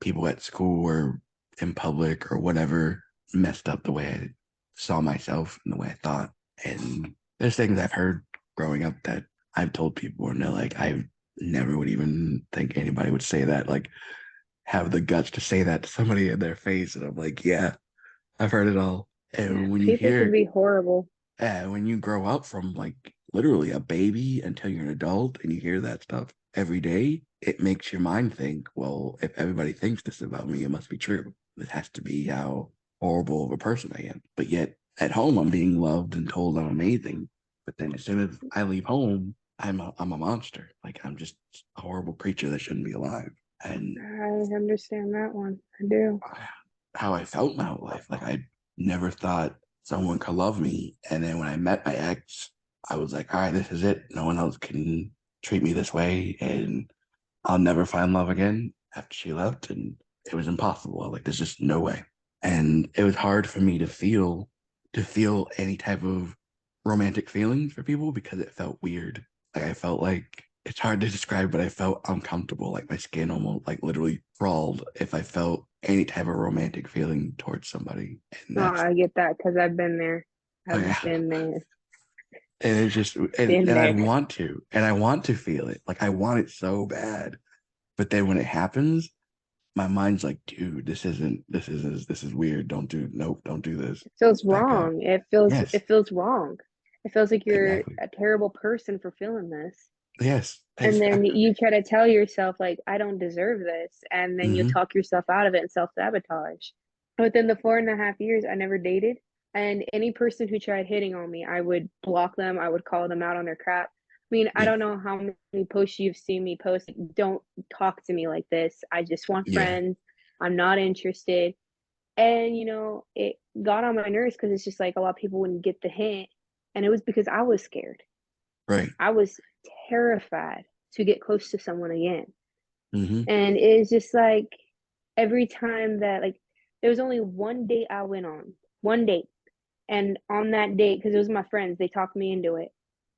people at school or in public or whatever, messed up the way I saw myself and the way I thought. And there's things I've heard growing up that I've told people, and they're like, I never would even think anybody would say that, like have the guts to say that to somebody in their face. And I'm like, yeah, I've heard it all. Yeah, And when you people can hear, be horrible. when you grow up from like literally a baby until you're an adult and you hear that stuff every day, it makes your mind think, well, if everybody thinks this about me, it must be true. This has to be how horrible of a person I am. But yet at home, I'm being loved and told I'm amazing. But then as soon as I leave home, I'm a monster. Like I'm just a horrible creature that shouldn't be alive. And I understand that one. I do. how I felt my whole life. Like I never thought someone could love me. And then when I met my ex, I was like, all right, this is it. No one else can treat me this way. And I'll never find love again after she left. And it was impossible. Like there's just no way. And it was hard for me to feel any type of romantic feelings for people because it felt weird. Like I felt like it's hard to describe, but I felt uncomfortable. Like my skin almost like literally crawled if I felt any type of romantic feeling towards somebody. And Oh, that's I get that because I've been there. oh I've yeah. been there. And it's just Been and there. I want to feel it. Like I want it so bad. But then when it happens, my mind's like, dude, this is weird. Don't do this. It feels Back up. wrong. Yes, It feels wrong. It feels like you're exactly. a terrible person for feeling this. Yes, And then exactly. you try to tell yourself like I don't deserve this, and then you Hmm. talk yourself out of it and self-sabotage. Within the 4.5 years, I never dated, and any person who tried hitting on me, I would block them. I would call them out on their crap. I mean, I Yeah, don't know how many posts you've seen me post, like, don't talk to me like this. I just want yeah, friends. I'm not interested. And it got on my nerves because it's just like a lot of people wouldn't get the hint, and it was because I was scared. right. I was terrified to get close to someone again. Hmm. And it's just like every time that, like, there was only one date I went on, one date. And on that date, because it was my friends, they talked me into it.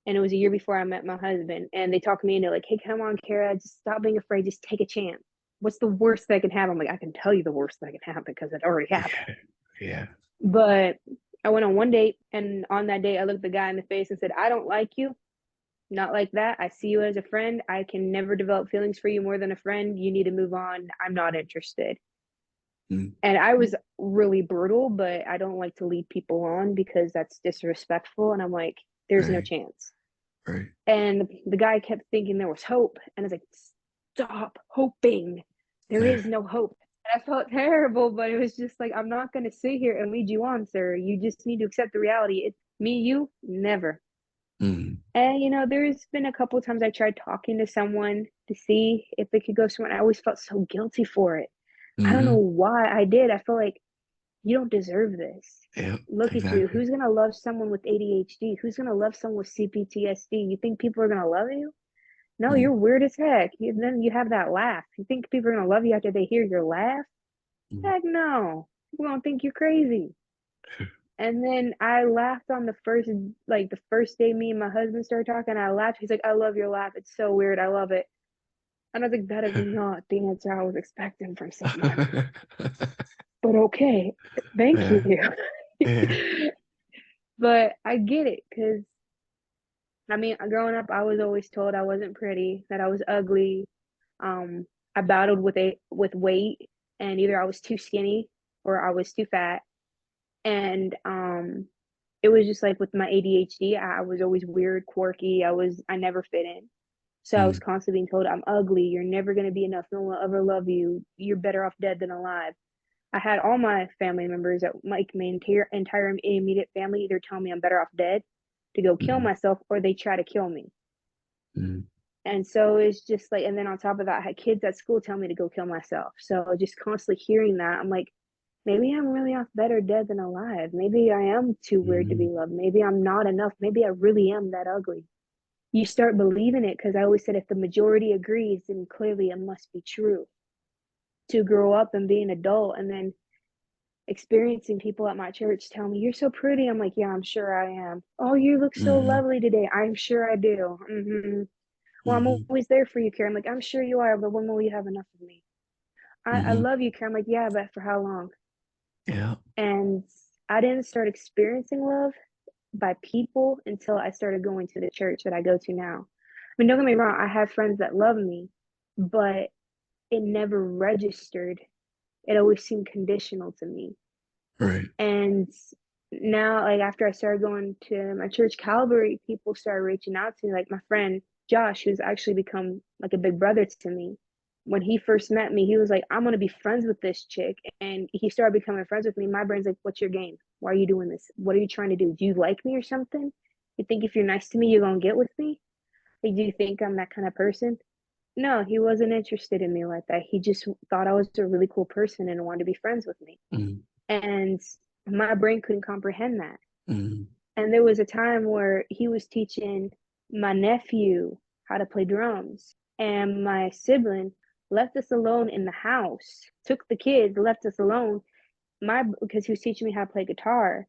And it was a year before I met my husband. And they talked me into it, like, hey, come on, Cara, just stop being afraid. Just take a chance. What's the worst that can happen? I'm like, I can tell you the worst that can happen because it already happened. Yeah, yeah. But I went on one date, and on that date, I looked the guy in the face and said, I don't like you. Not like that. I see you as a friend. I can never develop feelings for you more than a friend. You need to move on. I'm not interested. Mm, And I was really brutal, but I don't like to lead people on because that's disrespectful. And I'm like, there's no right, chance. right. And the guy kept thinking there was hope. And I was like, stop hoping. There Yeah. is no hope. And I felt terrible, but it was just like, I'm not going to sit here and lead you on, sir. You just need to accept the reality. It's me, you, never. Mm, And there's been a couple of times I tried talking to someone to see if it could go somewhere. I always felt so guilty for it. I don't know hmm. why I did. I feel like you don't deserve this. Yeah, Look at you. exactly. Who's gonna love someone with ADHD? Who's gonna love someone with CPTSD? You think people are gonna love you? No, Mm, you're weird as heck. Then you have that laugh. You think people are gonna love you after they hear your laugh? mm. Heck no. People gonna think you're crazy. And then I laughed on the first day me and my husband started talking. I laughed. He's like, I love your laugh. It's so weird. I love it. And I was like, that is not the answer I was expecting from someone. But okay, thank you. Yeah, yeah. But I get it because, I mean, growing up, I was always told I wasn't pretty, that I was ugly. Um, I battled with weight, and either I was too skinny or I was too fat. And it was just like with my ADHD, I was always weird, quirky. I never fit in. So I was Mm, constantly being told, I'm ugly. You're never going to be enough. No one will ever love you. You're better off dead than alive. I had all my family members, like my entire immediate family, either tell me I'm better off dead to go kill mm, myself, or they try to kill me. mm, And so it's just like, and then on top of that, I had kids at school tell me to go kill myself. So just constantly hearing that, I'm like, maybe I'm really off better dead than alive. Maybe I am too weird to be mm, loved. Maybe I'm not enough. Maybe I really am that ugly. You start believing it because I always said if the majority agrees, then clearly it must be true. To grow up and be an adult, and then experiencing people at my church tell me, "You're so pretty." I'm like, "Yeah, I'm sure I am." "Oh, you look so Mm-hmm. lovely today." "I'm sure I do." "Well, I'm Mm-hmm. always there for you, Kara." I'm like, "I'm sure you are, but when will you have enough of me?" I Mm-hmm. love you, Kara." I'm like, "Yeah, but for how long?" Yeah. And I didn't start experiencing love by people until I started going to the church that I go to now. I mean, don't get me wrong, I have friends that love me, but it never registered. It always seemed conditional to me. Right. And now, like after I started going to my church Calvary, people started reaching out to me. Like my friend Josh, who's actually become like a big brother to me. When he first met me, he was like, "I'm gonna be friends with this chick," and he started becoming friends with me. My brain's like, "What's your game? Why are you doing this? What are you trying to do? Do you like me or something? You think if you're nice to me, you're gonna get with me? Like, do you think I'm that kind of person?" No, he wasn't interested in me like that. He just thought I was a really cool person and wanted to be friends with me. Mm-hmm. And my brain couldn't comprehend that. Mm-hmm. And there was a time where he was teaching my nephew how to play drums, and my sibling left us alone in the house, took the kids, left us alone. Because he was teaching me how to play guitar,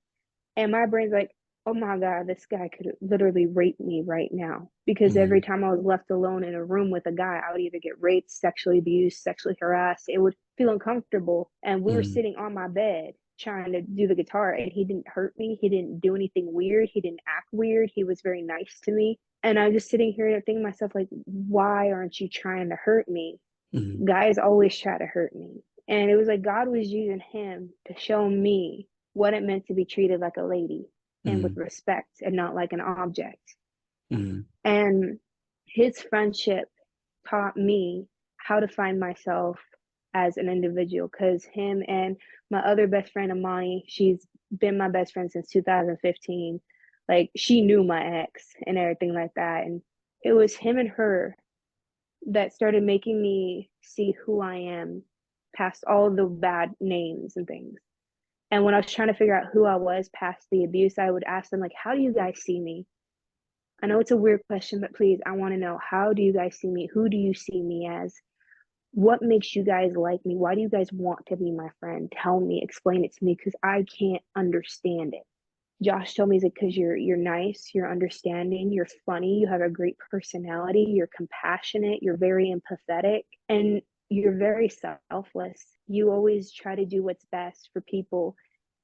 and my brain's like, "Oh my God, this guy could literally rape me right now." Because every Mm-hmm. time I was left alone in a room with a guy, I would either get raped, sexually abused, sexually harassed. It would feel uncomfortable. And we were Mm-hmm. sitting on my bed trying to do the guitar, and he didn't hurt me. He didn't do anything weird. He didn't act weird. He was very nice to me. And I was just sitting here thinking to myself, like, why aren't you trying to hurt me? Mm-hmm. Guys always try to hurt me. And it was like God was using him to show me what it meant to be treated like a lady and with respect and not like an object. Mm-hmm. And his friendship taught me how to find myself as an individual, because him and my other best friend, Amani, she's been my best friend since 2015. Like, she knew my ex and everything like that. And it was him and her that started making me see who I am past all the bad names and things. And when I was trying to figure out who I was past the abuse, I would ask them, like, "How do you guys see me?" I know it's a weird question, but please, I want to know, how do you guys see me? Who do you see me as? What makes you guys like me? Why do you guys want to be my friend? Tell me, explain it to me, because I can't understand it. Josh told me, he's like, "Because you're nice, you're understanding, you're funny, you have a great personality, you're compassionate, you're very empathetic, and you're very selfless. You always try to do what's best for people,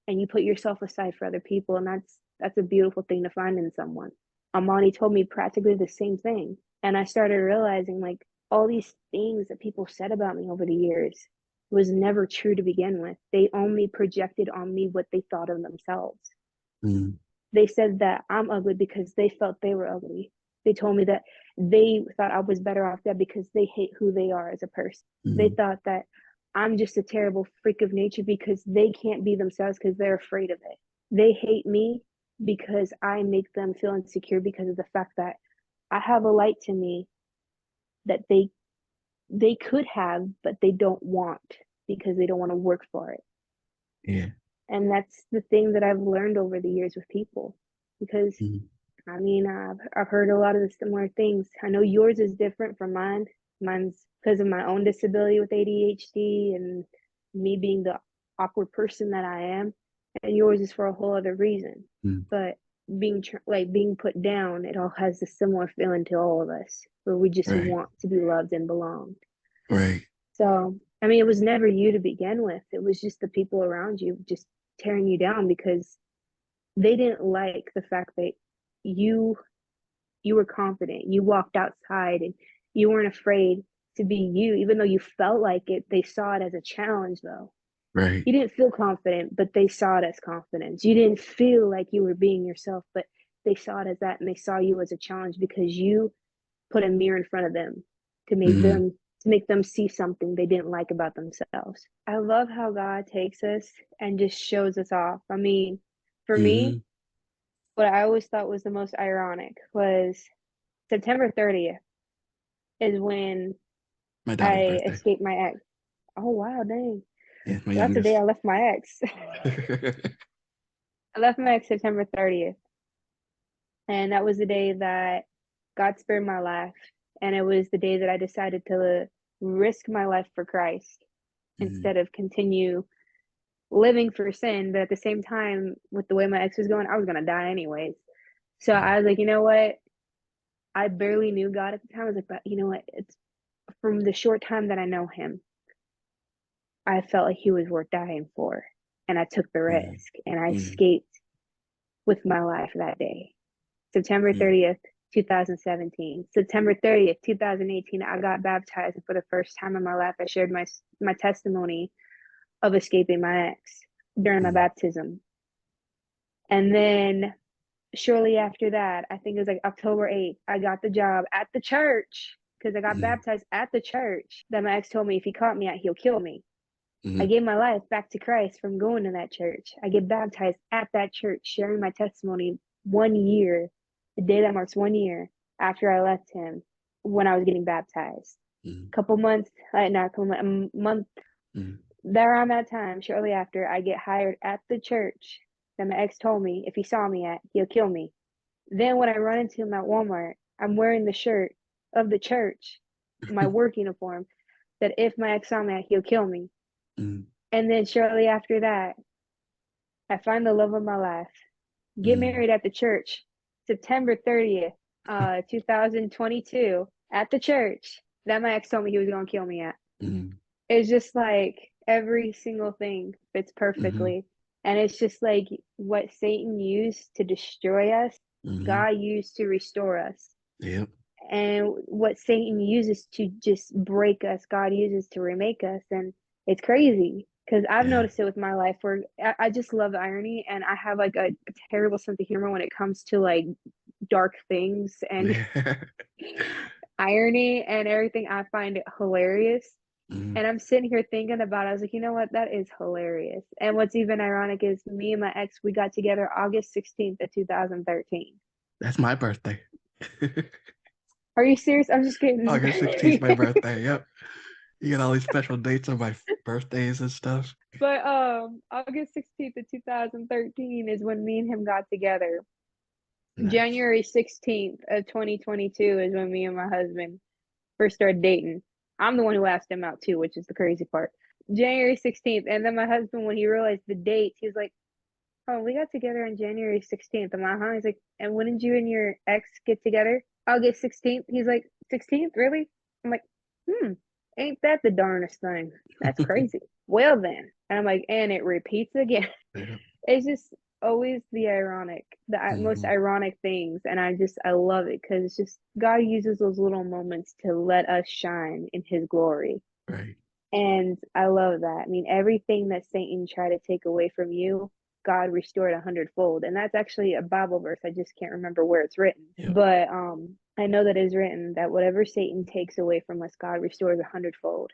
and you put yourself aside for other people, and that's a beautiful thing to find in someone." Amani told me practically the same thing, and I started realizing, like, all these things that people said about me over the years was never true to begin with. They only projected on me what they thought of themselves. Mm-hmm. They said that I'm ugly because they felt they were ugly. They told me that they thought I was better off dead because they hate who they are as a person. They Mm-hmm. thought that I'm just a terrible freak of nature because they can't be themselves because they're afraid of it. They hate me because I make them feel insecure because of the fact that I have a light to me that they could have, but they don't want because they don't want to work for it. Yeah. And that's the thing that I've learned over the years with people. Because Mm-hmm. I mean, I've heard a lot of the similar things. I know yours is different from mine. Mine's because of my own disability with ADHD and me being the awkward person that I am, and yours is for a whole other reason. Mm-hmm. But being put down, it all has a similar feeling to all of us, where we just Right. want to be loved and belong. Right. So, I mean, it was never you to begin with. It was just the people around you just tearing you down because they didn't like the fact that you you were confident. You walked outside and you weren't afraid to be you, even though you felt like it. They saw it as a challenge, though. Right. You didn't feel confident, but they saw it as confidence. You didn't feel like you were being yourself, but they saw it as that, and they saw you as a challenge because you put a mirror in front of them to make Mm-hmm. them to make them see something they didn't like about themselves. I love how God takes us and just shows us off. I mean, for me, Mm-hmm. what I always thought was the most ironic was September 30th is when My daughter's I birthday. escaped my ex. Oh wow, dang. Yeah, my That's the day youngest. I left my ex. I left my ex September 30th. And that was the day that God spared my life. And it was the day that I decided to risk my life for Christ Mm-hmm. instead of continue living for sin, but at the same time, with the way my ex was going, I was gonna die anyways. So I was like, you know what? I barely knew God at the time. I was like, but you know what? It's from the short time that I know him, I felt like he was worth dying for. And I took the mm, risk and I mm, escaped with my life that day. September mm, 30th, 2017. September 30th, 2018, I got baptized. And for the first time in my life, I shared my testimony of escaping my ex during my mm, baptism. And then shortly after that, I think it was like October 8th, I got the job at the church because I got mm, baptized at the church that my ex told me if he caught me at, he'll kill me. I mm, gave my life back to Christ from going to that church. I get baptized at that church, sharing my testimony 1 year, the day that marks 1 year after I left him when I was getting baptized. mm, Couple months, not a couple months, a month mm, there around that time, shortly after, I get hired at the church that my ex told me if he saw me at, he'll kill me. Then when I run into him at Walmart, I'm wearing the shirt of the church, my work uniform, that if my ex saw me at, he'll kill me. mm, And then shortly after that, I find the love of my life, get mm. married at the church, September 30th, 2022, at the church that my ex told me he was going to kill me at. Mm, It's just like every single thing fits mhm, perfectly. And it's just like what Satan used to destroy us, mhm. God used to restore us. Yep. And what Satan uses to just break us, God uses to remake us. And it's crazy because I've Yeah. noticed it with my life where I just love irony and I have like a terrible sense of humor when it comes to like dark things and Yeah. irony and everything. I find it hilarious. Mm. And I'm sitting here thinking about it. I was like, you know what? That is hilarious. And what's even ironic is me and my ex, we got together August 16th of 2013. That's my birthday. Are you serious? I'm just kidding. August 16th, my birthday. Yep. You get all these special dates on my birthdays and stuff. But August 16th of 2013 is when me and him got together. Nice. January 16th of 2022 is when me and my husband first started dating. I'm the one who asked him out too, which is the crazy part. January 16th. And then my husband, when he realized the dates, he was like, oh, we got together on January 16th. I'm like, huh? He's like, and when did you and your ex get together? August 16th. He's like, 16th? Really? I'm like, ain't that the darnest thing? That's crazy. Well, then. And I'm like, and it repeats again. Yep. It's just always the ironic, the most Mhm. ironic things. And I love it because it's just God uses those little moments to let us shine in his glory. Right. And I love that. I mean, everything that Satan tried to take away from you, God restored 100-fold. And that's actually a Bible verse. I just can't remember where it's written. Yep. But I know that is written that whatever Satan takes away from us, God restores 100-fold.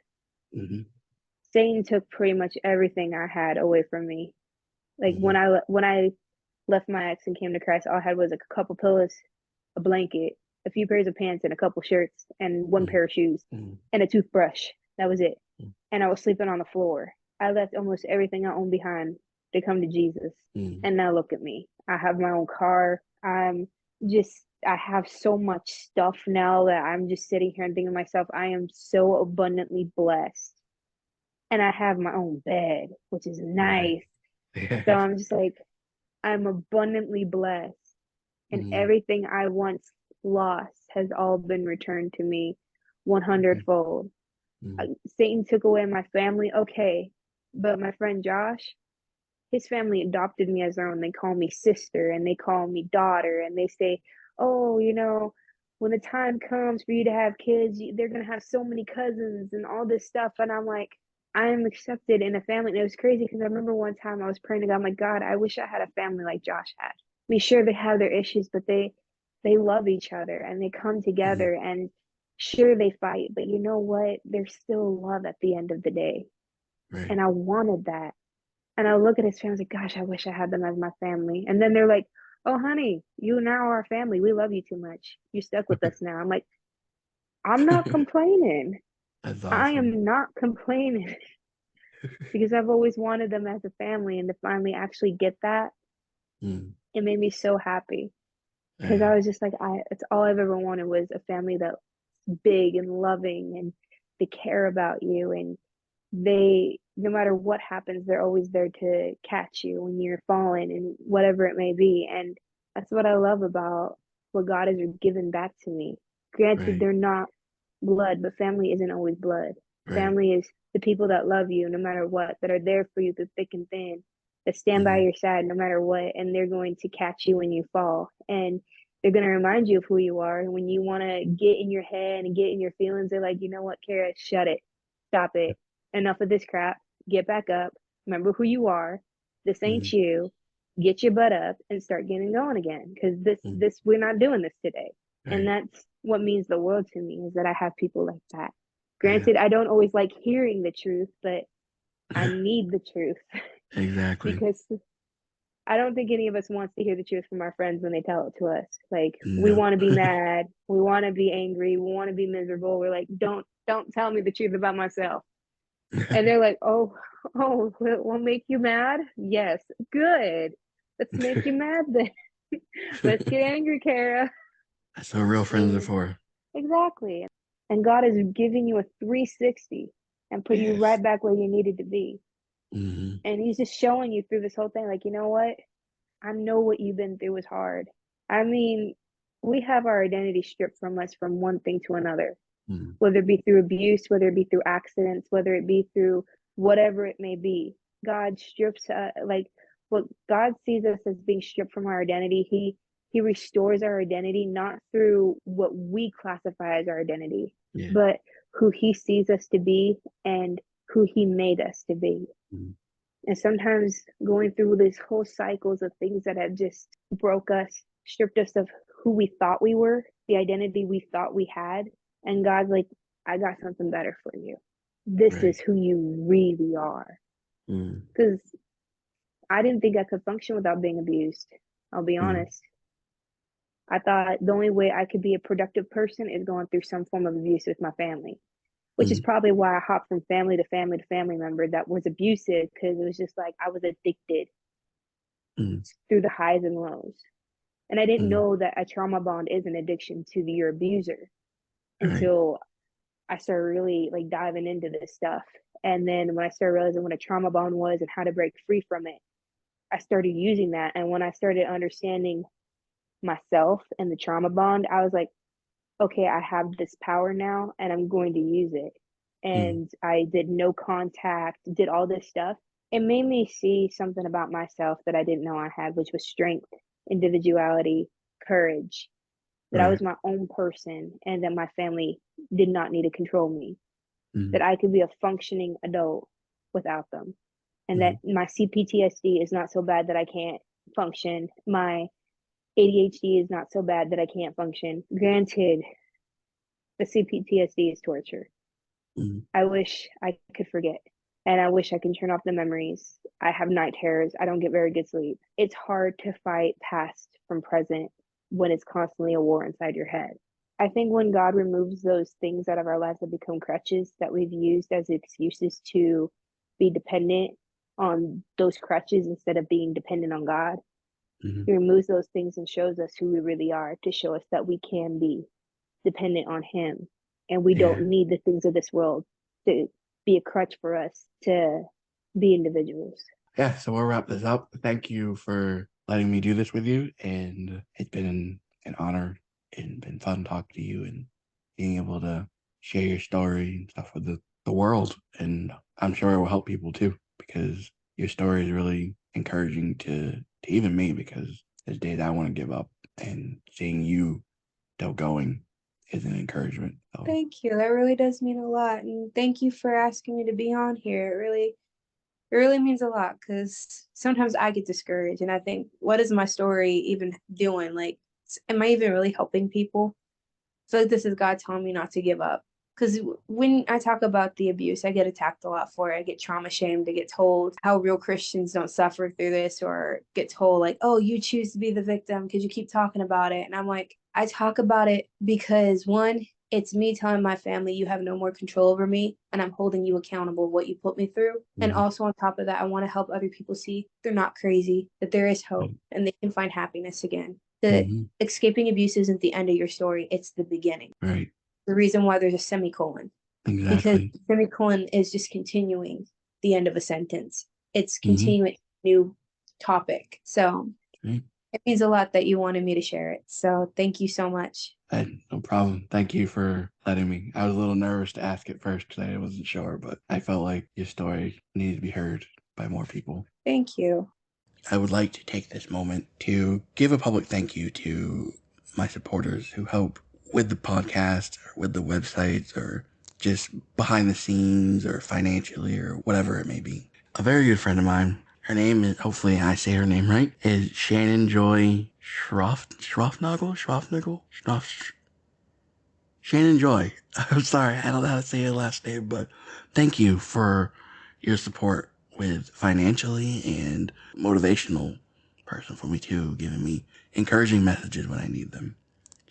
Mm-hmm. Satan took pretty much everything I had away from me. Like Mm-hmm. when I left my ex and came to Christ, all I had was a couple pillows, a blanket, a few pairs of pants, and a couple shirts, and one pair of shoes, Mm-hmm. and a toothbrush. That was it. And I was sleeping on the floor. I left almost everything I owned behind to come to Jesus. Mm-hmm. And now look at me. I have my own car. I have so much stuff now that I'm just sitting here and thinking to myself, I am so abundantly blessed. And I have my own bed, which is Right. nice. So Yeah. I'm just like, I'm abundantly blessed. And Mm-hmm. everything I once lost has all been returned to me Mm-hmm. 100-fold. Satan took away my family, okay, but my friend Josh, his family adopted me as their own. They call me sister and they call me daughter, and they say, oh, when the time comes for you to have kids, they're going to have so many cousins and all this stuff. And I'm like, I am accepted in a family. And it was crazy because I remember one time I was praying to God, I'm like, God, I wish I had a family like Josh had. I mean, sure, they have their issues, but they love each other and they come Mm-hmm. together, and sure they fight, but you know what? There's still love at the end of the day. Right. And I wanted that. And I look at his family, like, gosh, I wish I had them as my family. And then they're like, oh, honey, you now are our family. We love you too much. You stuck with us now. I'm like, I'm not complaining. That's I awesome. am not complaining because I've always wanted them as a family. And to finally actually get that, Mm. it made me so happy because I Yeah. was just like, it's all I've ever wanted was a family that's big and loving and they care about you. And they, no matter what happens, they're always there to catch you when you're falling and whatever it may be. And that's what I love about what God has given back to me. Granted, Right. they're not blood, but family isn't always blood. Right. Family is the people that love you no matter what, that are there for you through thick and thin, that stand by Mm-hmm. your side no matter what, and they're going to catch you when you fall. And they're going to remind you of who you are. And when you want to get in your head and get in your feelings, they're like, you know what, Cara, shut it. Stop it. Enough of this crap. Get back up. Remember who you are. This Mm-hmm. ain't you. Get your butt up and start getting going again. Because Mm-hmm. we're not doing this today. And Right. that's what means the world to me, is that I have people like that. Yeah. Granted, I don't always like hearing the truth, but I need the truth Exactly. because I don't think any of us wants to hear the truth from our friends when they tell it to us. Like, we No. want to be mad, we want to be angry, we want to be miserable. We're like, don't tell me the truth about myself. And they're like, oh, we'll make you mad? Yes, good. Let's make you mad then. Let's get angry, Cara. That's what real friends are And for. exactly. And God is giving you a 360 and put you Yes. right back where you needed to be. Mm-hmm. And He's just showing you through this whole thing, like, you know what? I know what you've been through is hard. I mean, we have our identity stripped from us from one thing to another, Mm-hmm. whether it be through abuse, whether it be through accidents, whether it be through whatever it may be. God strips, like, what God sees us as being stripped from our identity. He restores our identity not through what we classify as our identity, Yeah. but who He sees us to be and who He made us to be. Mm-hmm. And sometimes going through these whole cycles of things that have just broke us, stripped us of who we thought we were, the identity we thought we had. And God's like, I got something better for you. This Right. is who you really are. Mm-hmm. Because I didn't think I could function without being abused. I'll be Mm-hmm. honest. I thought the only way I could be a productive person is going through some form of abuse with my family, which is Mm-hmm. probably why I hopped from family to family to family member that was abusive, because it was just like I was addicted Mm-hmm. through the highs and lows. And I didn't Mm-hmm. know that a trauma bond is an addiction to your abuser Right. until I started really like diving into this stuff. And then when I started realizing what a trauma bond was and how to break free from it, I started using that. And when I started understanding myself and the trauma bond, I was like, okay, I have this power now and I'm going to use it. Mm-hmm. And I did no contact, did all this stuff. It made me see something about myself that I didn't know I had, which was strength, individuality, courage, that I Right. was my own person and that my family did not need to control me, Mm-hmm. that I could be a functioning adult without them, and that Mm-hmm. my CPTSD is not so bad that I can't function. My ADHD is not so bad that I can't function. Granted, the CPTSD is torture. Mm-hmm. I wish I could forget. And I wish I can turn off the memories. I have night terrors. I don't get very good sleep. It's hard to fight past from present when it's constantly a war inside your head. I think when God removes those things out of our lives that become crutches that we've used as excuses to be dependent on those crutches instead of being dependent on God, Mm-hmm. He removes those things and shows us who we really are, to show us that we can be dependent on Him and we Yeah. don't need the things of this world to be a crutch for us to be individuals. Yeah. So we'll wrap this up. Thank you for letting me do this with you. And it's been an honor and been fun talking to you and being able to share your story and stuff with the world. And I'm sure it will help people too, because your story is really encouraging to even me, because there's days I want to give up, and seeing you still going is an encouragement. So Thank you. That really does mean a lot. And thank you for asking me to be on here. It really means a lot, because sometimes I get discouraged and I think, what is my story even doing? Like, am I even really helping people? So this is God telling me not to give up. Because when I talk about the abuse, I get attacked a lot for it. I get trauma shamed. I get told how real Christians don't suffer through this, or get told like, oh, you choose to be the victim because you keep talking about it. And I'm like, I talk about it because, one, it's me telling my family, you have no more control over me, and I'm holding you accountable of what you put me through. And mhm, also on top of that, I want to help other people see they're not crazy, that there is hope, and they can find happiness again. That mhm, escaping abuse isn't the end of your story, it's the beginning. right. The reason why there's a semicolon. because Exactly. semicolon is just continuing the end of a sentence. It's Mm-hmm. continuing a new topic. So Great. it means a lot that you wanted me to share it. So thank you so much. Hey, no problem. Thank you for letting me. I was a little nervous to ask it first because I wasn't sure, but I felt like your story needed to be heard by more people. Thank you. I would like to take this moment to give a public thank you to my supporters who help with the podcast or with the websites or just behind the scenes or financially or whatever it may be. A very good friend of mine, her name is, hopefully I say her name right, is Shannon Joy Schroffnagel? Shannon Joy. I'm sorry, I don't know how to say her last name, but thank you for your support with financially and motivational person for me too, giving me encouraging messages when I need them.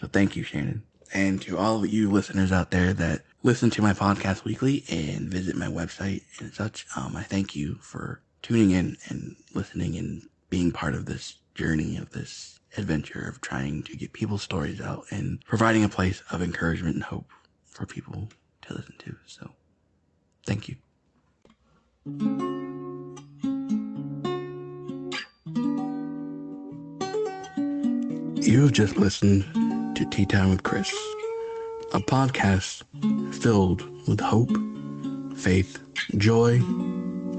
So thank you, Shannon. And to all of you listeners out there that listen to my podcast weekly and visit my website and such, I thank you for tuning in and listening and being part of this journey, of this adventure of trying to get people's stories out and providing a place of encouragement and hope for people to listen to. So thank you. You have just listened to Tea Time with Chris, a podcast filled with hope, faith, joy,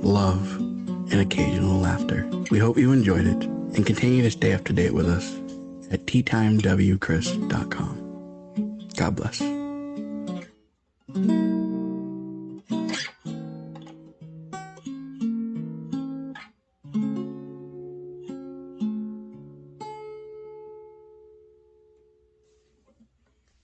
love, and occasional laughter. We hope you enjoyed it and continue to stay up to date with us at teatimewchris.com. God bless.